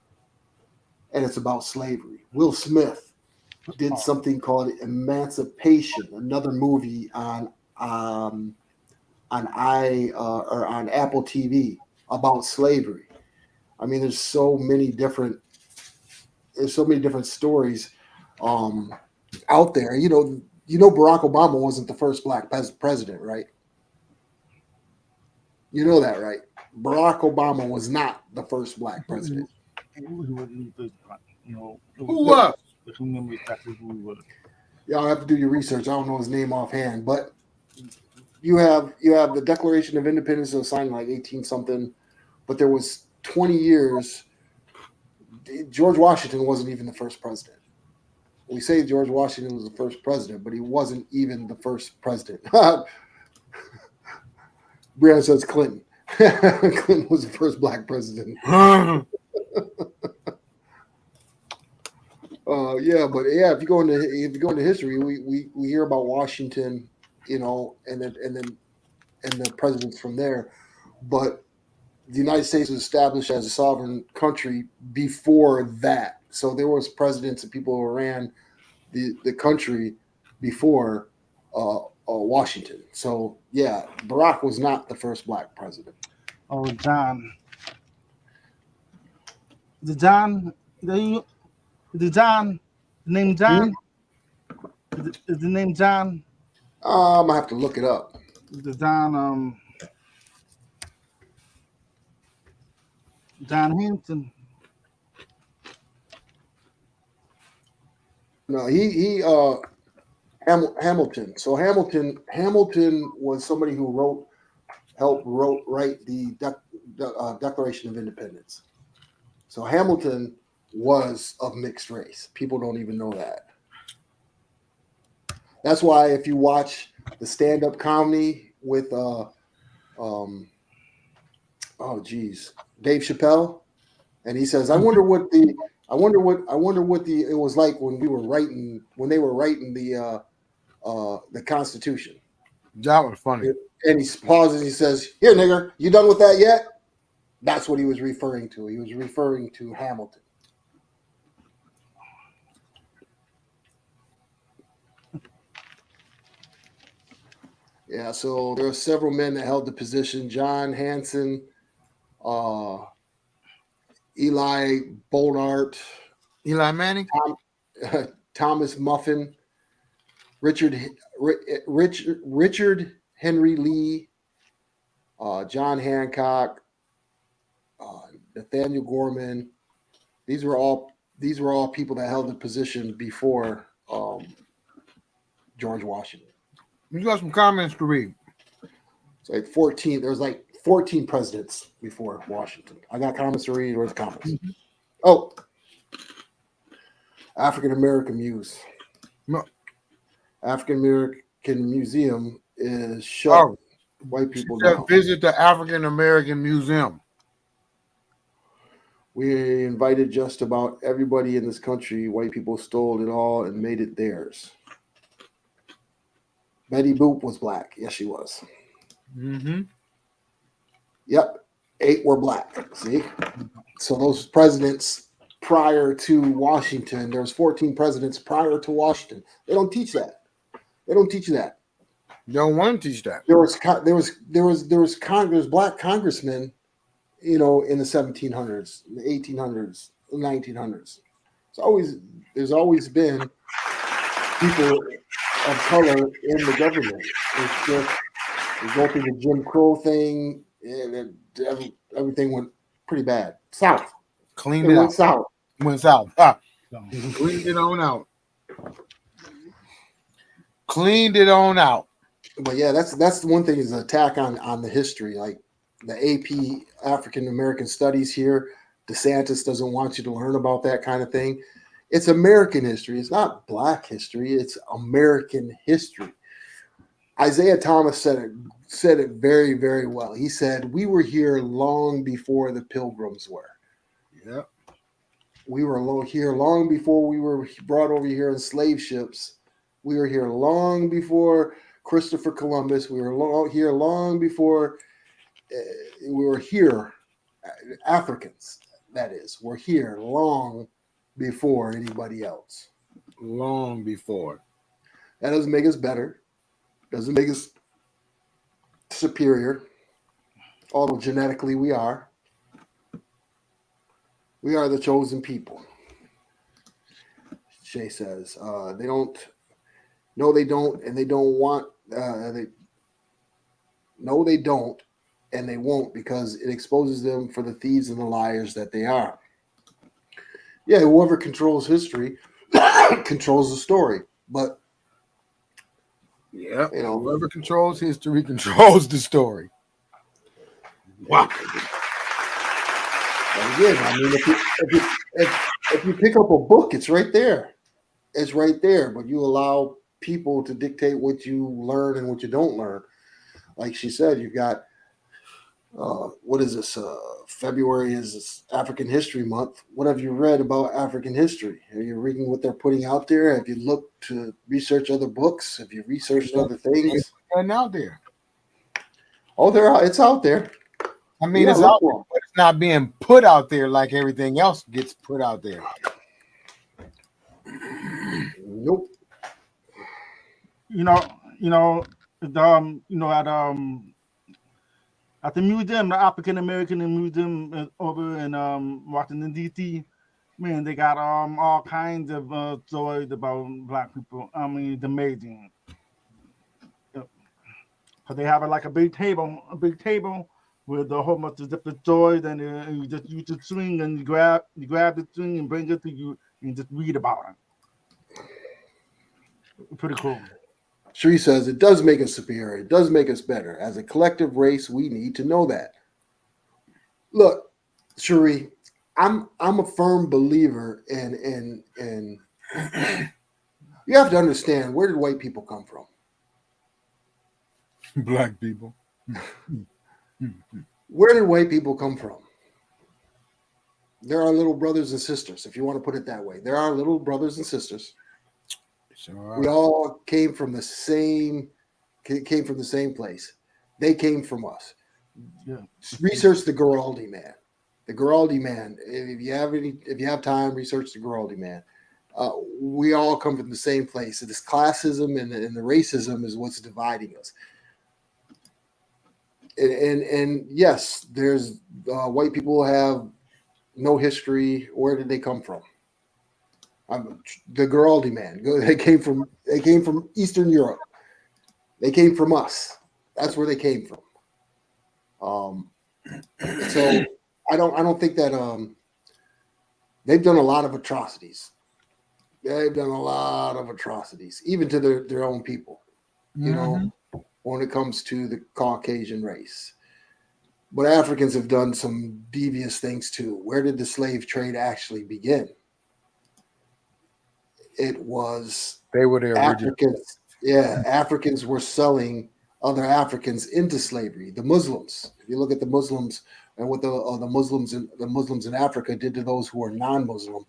and it's about slavery. Will Smith did something called Emancipation, another movie on Apple TV about slavery. I mean, there's so many different stories out there. Barack Obama wasn't the first black president, right? You know that, right? Barack Obama was not the first black president. Who was? Y'all have to do your research. I don't know his name offhand, but you have the Declaration of Independence that was signed in like 18 something, but there was 20 years. George Washington wasn't even the first president. We say George Washington was the first president, but he wasn't even the first president. Brianna says Clinton. Clinton was the first black president. If you go into history, we hear about Washington, and the presidents from there, but the United States was established as a sovereign country before that. So there was presidents and people who ran the country before Washington. So yeah, Barack was not the first black president. Oh, John. The John, the John, the name John. Is the name John? I have to look it up. The John, John Hampton. No, he Hamilton. So Hamilton was somebody who helped write the Declaration of Independence. So Hamilton was of mixed race. People don't even know that. That's why if you watch the stand-up comedy with Dave Chappelle, and he says, I wonder what it was like when they were writing the Constitution. That was funny. And he pauses, he says, "Here, nigger, you done with that yet?" That's what he was referring to. He was referring to Hamilton. Yeah, so there are several men that held the position. John Hanson, Eli Bollard, Eli Manning, Thomas Muffin, Richard Henry Lee, John Hancock, Nathaniel Gorman. These were all people that held the position before George Washington. you got some comments to read. It's like 14. There was like 14 presidents before Washington. I got comments to read. Where's the comments? Mm-hmm. Oh, African American Muse. No. African American Museum is shut. White people down. Visit the African American Museum. We invited just about everybody in this country. White people stole it all and made it theirs. Betty Boop was black. Yes, she was. Mm-hmm. Yep. 8 were black. See? So those presidents prior to Washington, there was 14 presidents prior to Washington. They don't teach that. They don't teach that. You don't want to teach that. There was black congressmen, in the 1700s, the 1800s, the 1900s. There's always been people of color in the government. It's just we go through the Jim Crow thing, and everything went pretty bad. South. Cleaned it out. South. Went south. Cleaned it on out. Cleaned it on out. But yeah, that's the one thing is an attack on the history. Like the AP African American Studies here, DeSantis doesn't want you to learn about that kind of thing. It's American history. It's not black history. It's American history. Isaiah Thomas said it very, very well. He said, "We were here long before the Pilgrims were." Yep. We were here long before we were brought over here in slave ships. We were here long before Christopher Columbus. We were here long before we were here. Africans, that is, were here long before anybody else. Long before. That doesn't make us better. Doesn't make us superior. Although genetically we are. We are the chosen people. Shay says, they don't. No, they don't, and they don't want. No, they don't, and they won't, because it exposes them for the thieves and the liars that they are. Yeah, whoever controls history controls the story, but yeah, whoever controls history controls the story. Wow. And again, I mean, if you pick up a book, it's right there. It's right there, but you allow people to dictate what you learn and what you don't learn. Like she said, you've got what is this? February is African History Month. What have you read about African history? Are you reading what they're putting out there? Have you looked to research other books? Have you researched other things? And out there. Oh, it's out there. I mean, it's out there, but it's not being put out there like everything else gets put out there. Nope. You know, at the museum, the African American Museum over in Washington D.C. Man, they got all kinds of stories about black people. I mean, it's amazing. Cause they have like a big table with a whole bunch of different stories, and you just use the string and you grab the string and bring it to you and just read about it. Pretty cool. Sheree says it does make us superior. It does make us better. As a collective race, we need to know that. Look, Sheree, I'm a firm believer in you have to understand, where did white people come from? Black people. Where did white people come from? There are little brothers and sisters, if you want to put it that way. There are little brothers and sisters. Sure. We all came from the same place. They came from us. Yeah. Research the Giraldi man. The Giraldi man. If you have time, research the Giraldi man. We all come from the same place. So this classism and the racism is what's dividing us. And yes, there's white people have no history. Where did they come from? The Giraldi man. They came from Eastern Europe. They came from us. That's where they came from. So I don't think that they've done a lot of atrocities. They've done a lot of atrocities, even to their own people. You know, when it comes to the Caucasian race. But Africans have done some devious things too. Where did the slave trade actually begin? It was They were the original. Africans. Yeah, Africans were selling other Africans into slavery. The Muslims. If you look at the Muslims and what the Muslims in Africa did to those who are non-Muslim,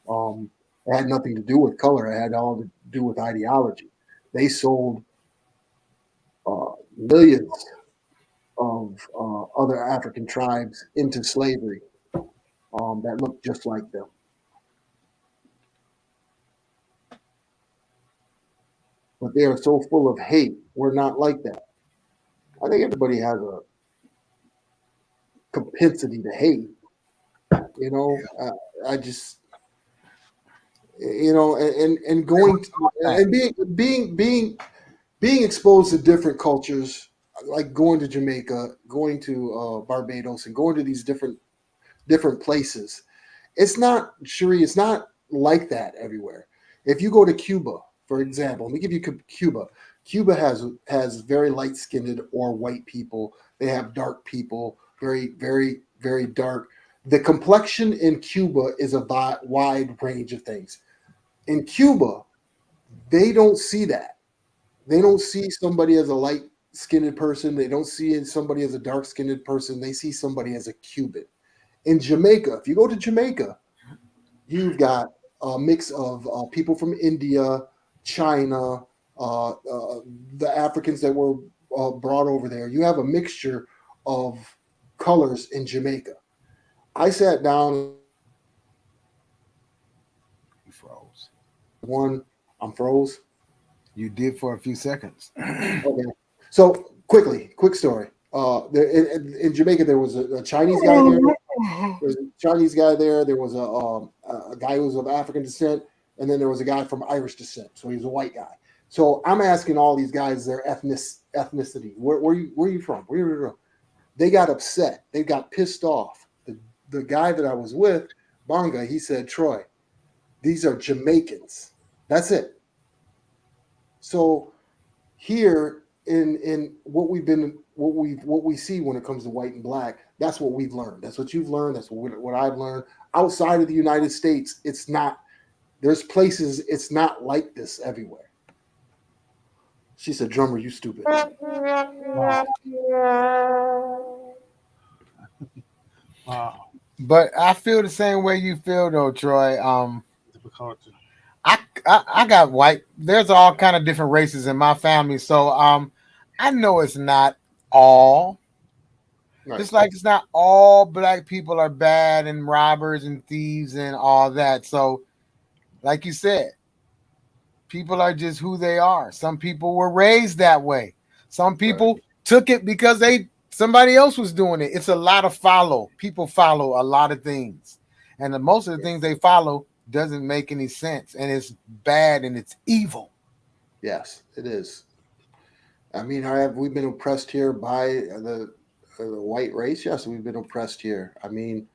it had nothing to do with color. It had all to do with ideology. They sold millions of other African tribes into slavery that looked just like them. But they are so full of hate. We're not like that. I think everybody has a propensity to hate. You know, I just, you know, and going to, and being exposed to different cultures, like going to Jamaica, going to Barbados, and going to these different places. It's not, Cherie, it's not like that everywhere. If you go to Cuba, for example, let me give you Cuba. Cuba has very light-skinned or white people. They have dark people, very, very, very dark. The complexion in Cuba is a wide range of things. In Cuba, they don't see that. They don't see somebody as a light-skinned person. They don't see somebody as a dark-skinned person. They see somebody as a Cuban. In Jamaica, if you go to Jamaica, you've got a mix of people from India, China, the Africans that were brought over there. You have a mixture of colors in Jamaica. I sat down. You froze. I'm froze. You did for a few seconds. Okay. So quick story. In Jamaica, there was a Chinese guy there. There was a Chinese guy there. There was a guy who was of African descent, and then there was a guy from Irish descent. So he was a white guy. So I'm asking all these guys their ethnicity. Where are you from? Where are you from? They got upset. They got pissed off. The guy that I was with, Bonga, he said, Troy, these are Jamaicans. That's it. So here in what we see when it comes to white and black, that's what we've learned. That's what you've learned. That's what I've learned. Outside of the United States, it's not. There's places it's not like this everywhere. She said, "Drummer, you stupid." Wow. But I feel the same way you feel, though, Troy. Difficulty. I got white. There's all kind of different races in my family, so I know it's not all. Right. Just like it's not all black people are bad and robbers and thieves and all that. So, like you said, People are just who they are. Some people were raised that way. Some people took it because somebody else was doing it. It's a lot of follow. People follow a lot of things. And most of the things they follow doesn't make any sense. And it's bad and it's evil. Yes, it is. I mean, have we been oppressed here by the white race? Yes, we've been oppressed here. I mean,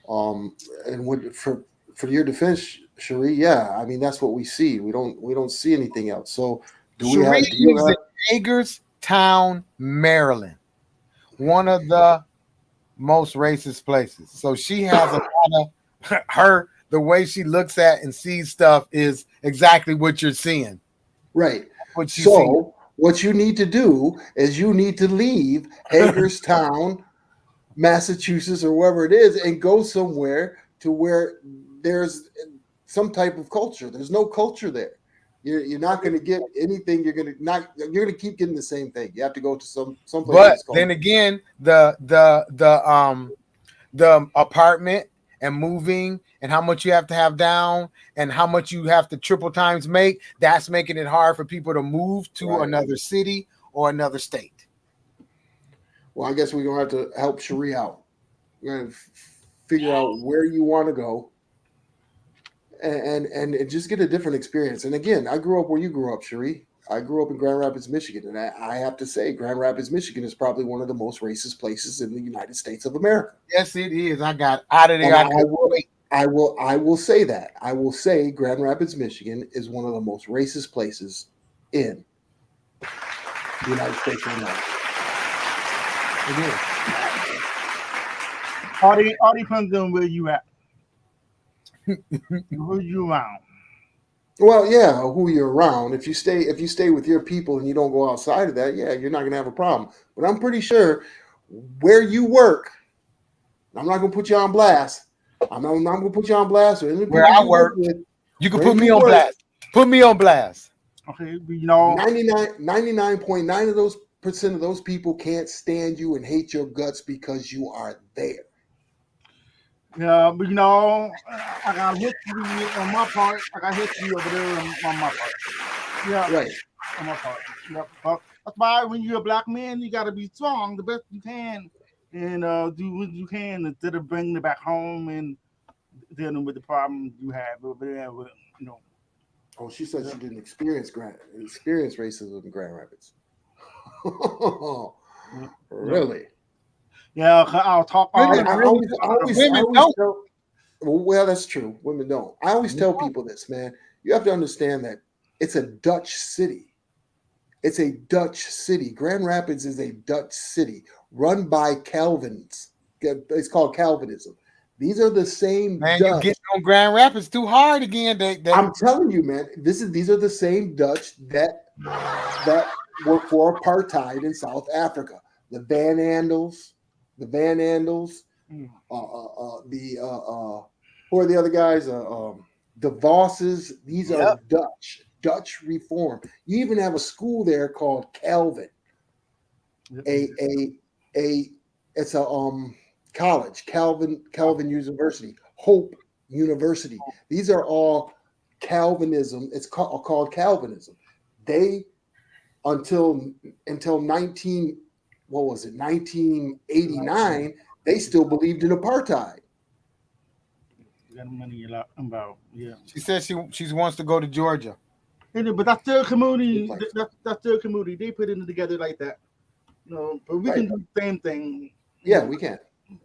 and for your defense, Cherie, yeah, I mean that's what we see. We don't see anything else. So Cherie lives in Hagerstown, Maryland, one of the most racist places. So she has a lot of the way she looks at and sees stuff is exactly what you're seeing. Right. What you so what you need to do is you need to leave Hagerstown, Massachusetts, or wherever it is, and go somewhere to where there's some type of culture. There's no culture there. You're not going to get anything. You're going to keep getting the same thing. You have to go to some place. But then again, the apartment and moving and how much you have to have down and how much you have to triple times make, that's making it hard for people to move to another city or another state. Well, I guess we're going to have to help Cherie out. We're going to figure out where you want to go and just get a different experience. And again, I grew up where you grew up, Cherie. I grew up in Grand Rapids, Michigan, and I have to say Grand Rapids, Michigan is probably one of the most racist places in the United States of America. Yes, it is. I got out of there. I will say that. I will say Grand Rapids, Michigan is one of the most racist places in the United States of America. It is. All depends on where you at. Who you around? Well, yeah, who you're around. If you stay with your people and you don't go outside of that, yeah, you're not gonna have a problem. But I'm pretty sure where you work, I'm not gonna put you on blast. I'm not gonna put you on blast. Or where I work, you can put me on blast. Put me on blast. Okay, you know, 99.9% of those people can't stand you and hate your guts because you are there. Yeah, but you know, I got history on my part. I got history over there on my part. Yeah, right. On my part. Yep. That's why when you're a black man, you got to be strong the best you can and do what you can instead of bringing it back home and dealing with the problems you have over there. With, you know. Oh, she said she didn't experience racism in Grand Rapids. Really? Yeah, I'll talk. I always tell, well, that's true. Women don't. I always tell people this, man. You have to understand that it's a Dutch city. It's a Dutch city. Grand Rapids is a Dutch city run by Calvins. It's called Calvinism. These are the same. Man, Dutch. you get on Grand Rapids too hard again. I'm telling you, man. These are the same Dutch that work for apartheid in South Africa. The Van Andels. Who are the other guys? The Vosses. These are Dutch reform. You even have a school there called Calvin. It's a college, Calvin University, Hope University. These are all Calvinism. It's called Calvinism. They until 1989, they still believed in apartheid. Yeah. She said she wants to go to Georgia. But that's their community. That's their community. They put it together like that. No, but we can do the same thing. Yeah, we can.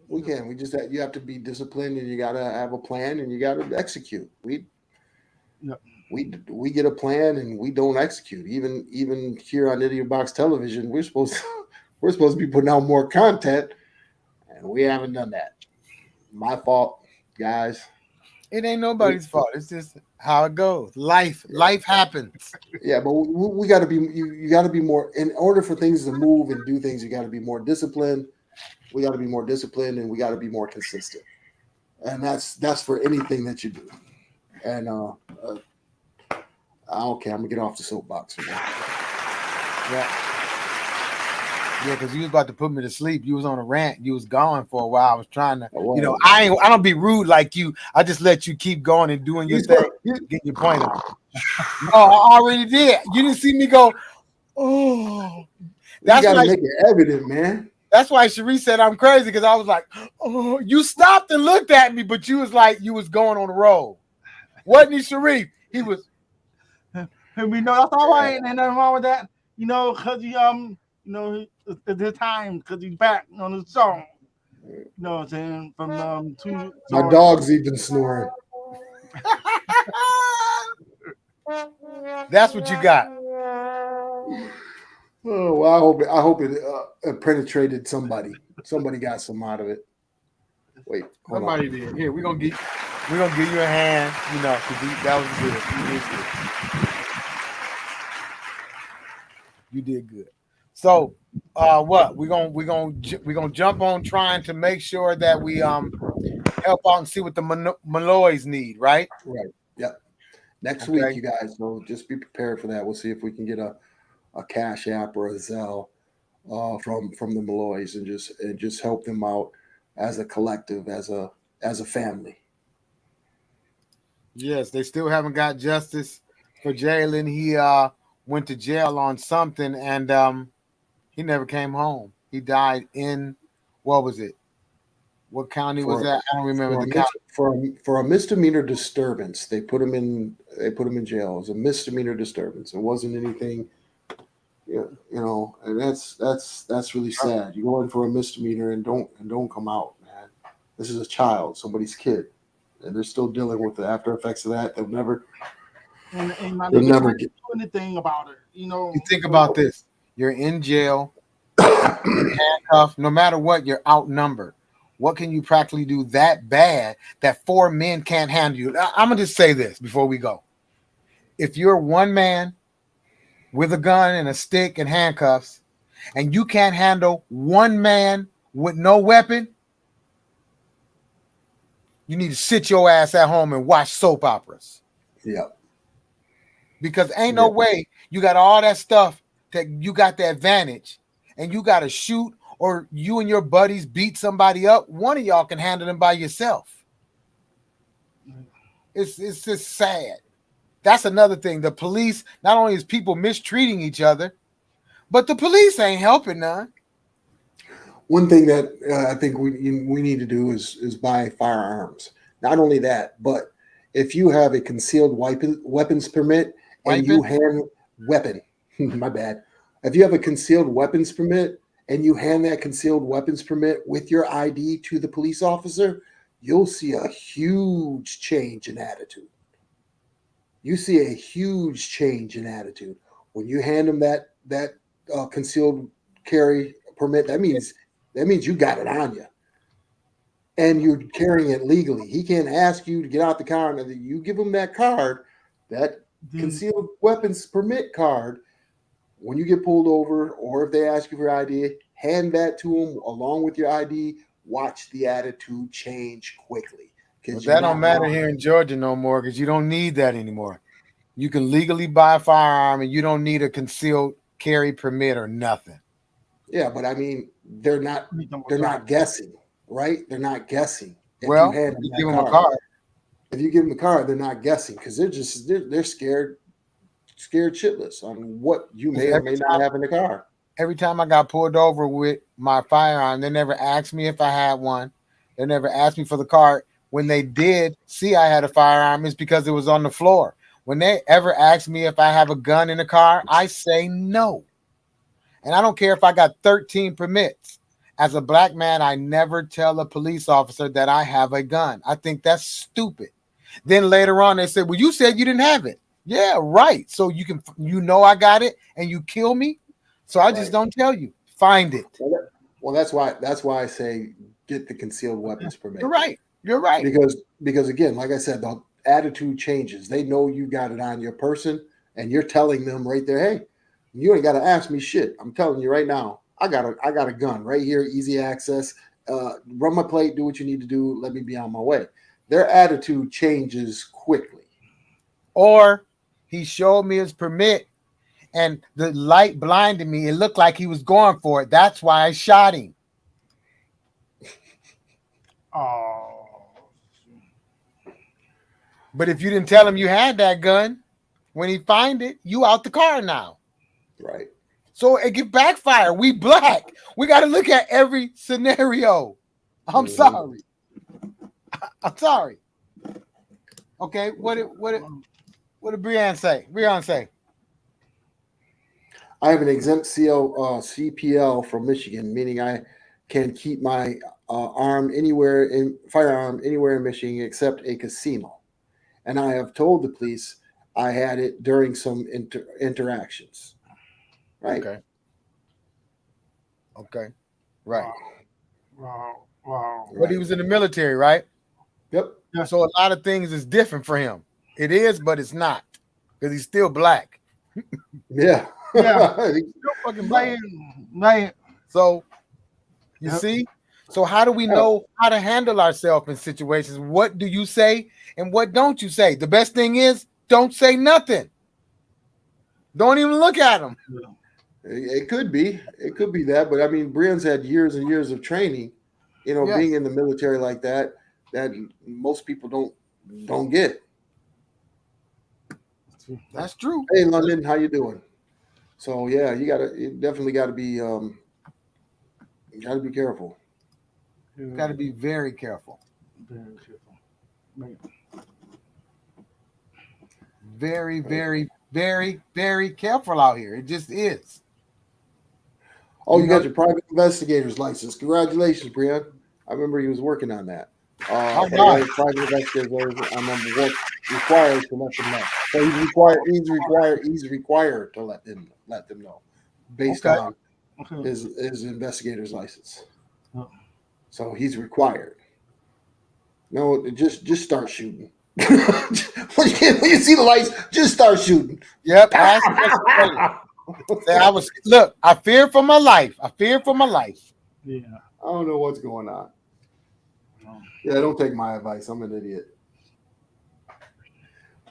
We can. We just you have to be disciplined, and you got to have a plan, and you got to execute. We get a plan, and we don't execute. Even here on Idiotbox Television, we're supposed to be putting out more content, and we haven't done that. My fault, guys. It ain't nobody's fault. It's just how it goes. Life happens. Yeah, but we got to be. You got to be more. In order for things to move and do things, you got to be more disciplined. We got to be more disciplined, and we got to be more consistent. And that's for anything that you do. And okay, I'm gonna get off the soapbox for now. Yeah. Yeah, because you was about to put me to sleep. You was on a rant. You was gone for a while. I was trying to, Oh, you know, I don't be rude like you. I just let you keep going and doing your thing, get your point out. No, I already did. You didn't see me go, oh. You gotta make it evident, man. That's why Cherie said I'm crazy, because I was like, oh, you stopped and looked at me, but you was like, you was going on the road. Wasn't he, Cherie? He was. And we know that's all right, and nothing wrong with that. You know, cause he you know, it's his time, cause he's back on the song. You know what I'm saying? From two. My dog's even snoring. That's what you got. Oh, well, I hope it penetrated somebody. Somebody got some out of it. Wait, somebody did. Here, we're gonna give you a hand. You know, that was good. You did good. So, what we're gonna jump on trying to make sure that we help out and see what the Malloys need, right? Right. Yep. Next week, you guys. So just be prepared for that. We'll see if we can get a Cash App or a Zelle from the Malloys and just help them out as a collective, as a family. Yes, they still haven't got justice for Jalen. He went to jail on something, and he never came home. He died in, what was it? What county was that? I don't remember the county. For a misdemeanor disturbance, they put him in jail. It was a misdemeanor disturbance. It wasn't anything. You know, and that's really sad. You go in for a misdemeanor and don't come out, man. This is a child, somebody's kid, and they're still dealing with the after effects of that. They'll never do anything about it. You know, you think about this: you're in jail, handcuffed. No matter what, you're outnumbered. What can you practically do that bad that 4 men can't handle you? I'm gonna just say this before we go: if you're one man with a gun and a stick and handcuffs, and you can't handle 1 man with no weapon, you need to sit your ass at home and watch soap operas. Yeah. Because ain't no way you got all that stuff that you got the advantage and you got to shoot, or you and your buddies beat somebody up. One of y'all can handle them by yourself. It's just sad. That's another thing. The police, not only is people mistreating each other, but the police ain't helping none. One thing that I think we need to do is buy firearms. Not only that, but if you have a concealed weapons permit and you hand weapon, my bad. If you have a concealed weapons permit and you hand that concealed weapons permit with your ID to the police officer, you'll see a huge change in attitude. You see a huge change in attitude when you hand them that concealed carry permit. That means you got it on you, and you're carrying it legally. He can't ask you to get out the car, and you give him that card, that concealed weapons permit card. When you get pulled over, or if they ask you for ID, hand that to them along with your ID. Watch the attitude change quickly. Well, that don't matter here in Georgia no more, because you don't need that anymore. You can legally buy a firearm and you don't need a concealed carry permit or nothing. Yeah, but I mean, they're not guessing, right? They're not guessing. If you give them a card. If you give them a card, they're not guessing, because they're scared shitless on what you may or may not have in the car. Every time I got pulled over with my firearm, they never asked me if I had one. They never asked me for the card. When they did see I had a firearm, it's because it was on the floor. When they ever ask me if I have a gun in the car, I say no. And I don't care if I got 13 permits. As a black man, I never tell a police officer that I have a gun. I think that's stupid. Then later on, they said, well, you said you didn't have it. Yeah, right. So you know I got it and you kill me. So I just don't tell you. Find it. Well, that's why I say get the concealed weapons permit. You're right. Because again, like I said, the attitude changes. They know you got it on your person, and you're telling them right there, hey, you ain't got to ask me shit. I'm telling you right now, I got a gun right here, easy access. Run my plate, do what you need to do. Let me be on my way. Their attitude changes quickly. Or he showed me his permit, and the light blinded me. It looked like he was going for it. That's why I shot him. Oh. But if you didn't tell him you had that gun, when he find it, you out the car now. Right. So it can backfire. We black. We got to look at every scenario. I'm sorry. I'm sorry. Okay, what did Breanne say? Breanne say. I have an exempt CPL from Michigan, meaning I can keep my firearm anywhere in Michigan except a casino. And I have told the police I had it during some interactions. Right. Okay. Right. Wow. But he was in the military, right? Yep. Yeah. So a lot of things is different for him. It is, but it's not, because he's still black. Yeah. Yeah. Still fucking black. Man. So you see? So how do we know how to handle ourselves in situations? What do you say and what don't you say? The best thing is don't say nothing. Don't even look at them. It could be that, but I mean, Brian's had years and years of training, being in the military like that most people don't get. That's true. Hey, London, how you doing? So yeah, you definitely got to be careful. Got to be very careful. Very careful. Man. Very, very, very, very careful out here. It just is. Oh, you got your private investigator's license. Congratulations, Brian. I remember he was working on that. Private investigators required to let them know. So he's required to let them know based on his investigator's license. So he's required. No, just start shooting. when you see the lights, just start shooting. Yep. I fear for my life. Yeah. I don't know what's going on. Yeah, don't take my advice. I'm an idiot.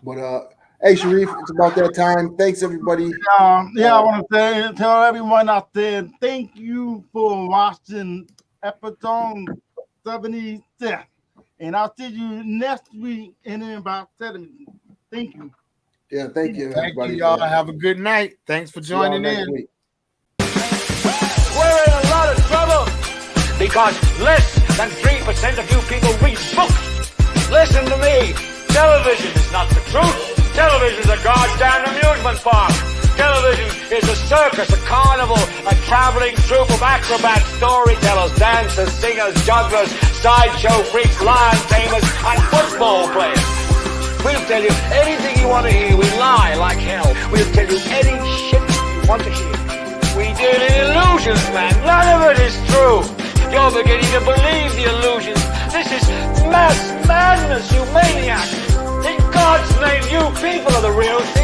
But hey, Sharif, it's about that time. Thanks, everybody. I want to tell everyone out there, thank you for watching episode 76. And I'll see you next week in about 7. Thank you. Yeah, thank you, Thank everybody. you, y'all. Have a good night. Thanks for joining in. We're in a lot of trouble because less than 3% of you people read books. Listen to me. Television is not the truth. Television is a goddamn amusement park. Television is a circus, a carnival, a traveling troupe of acrobats, storytellers, dancers, singers, jugglers, sideshow freaks, lion tamers, and football players. We'll tell you anything you want to hear. We lie like hell. We'll tell you any shit you want to hear. We deal in illusions, man. None of it is true. You're beginning to believe the illusions. This is mass madness, you maniacs. In God's name, you people are the real thing.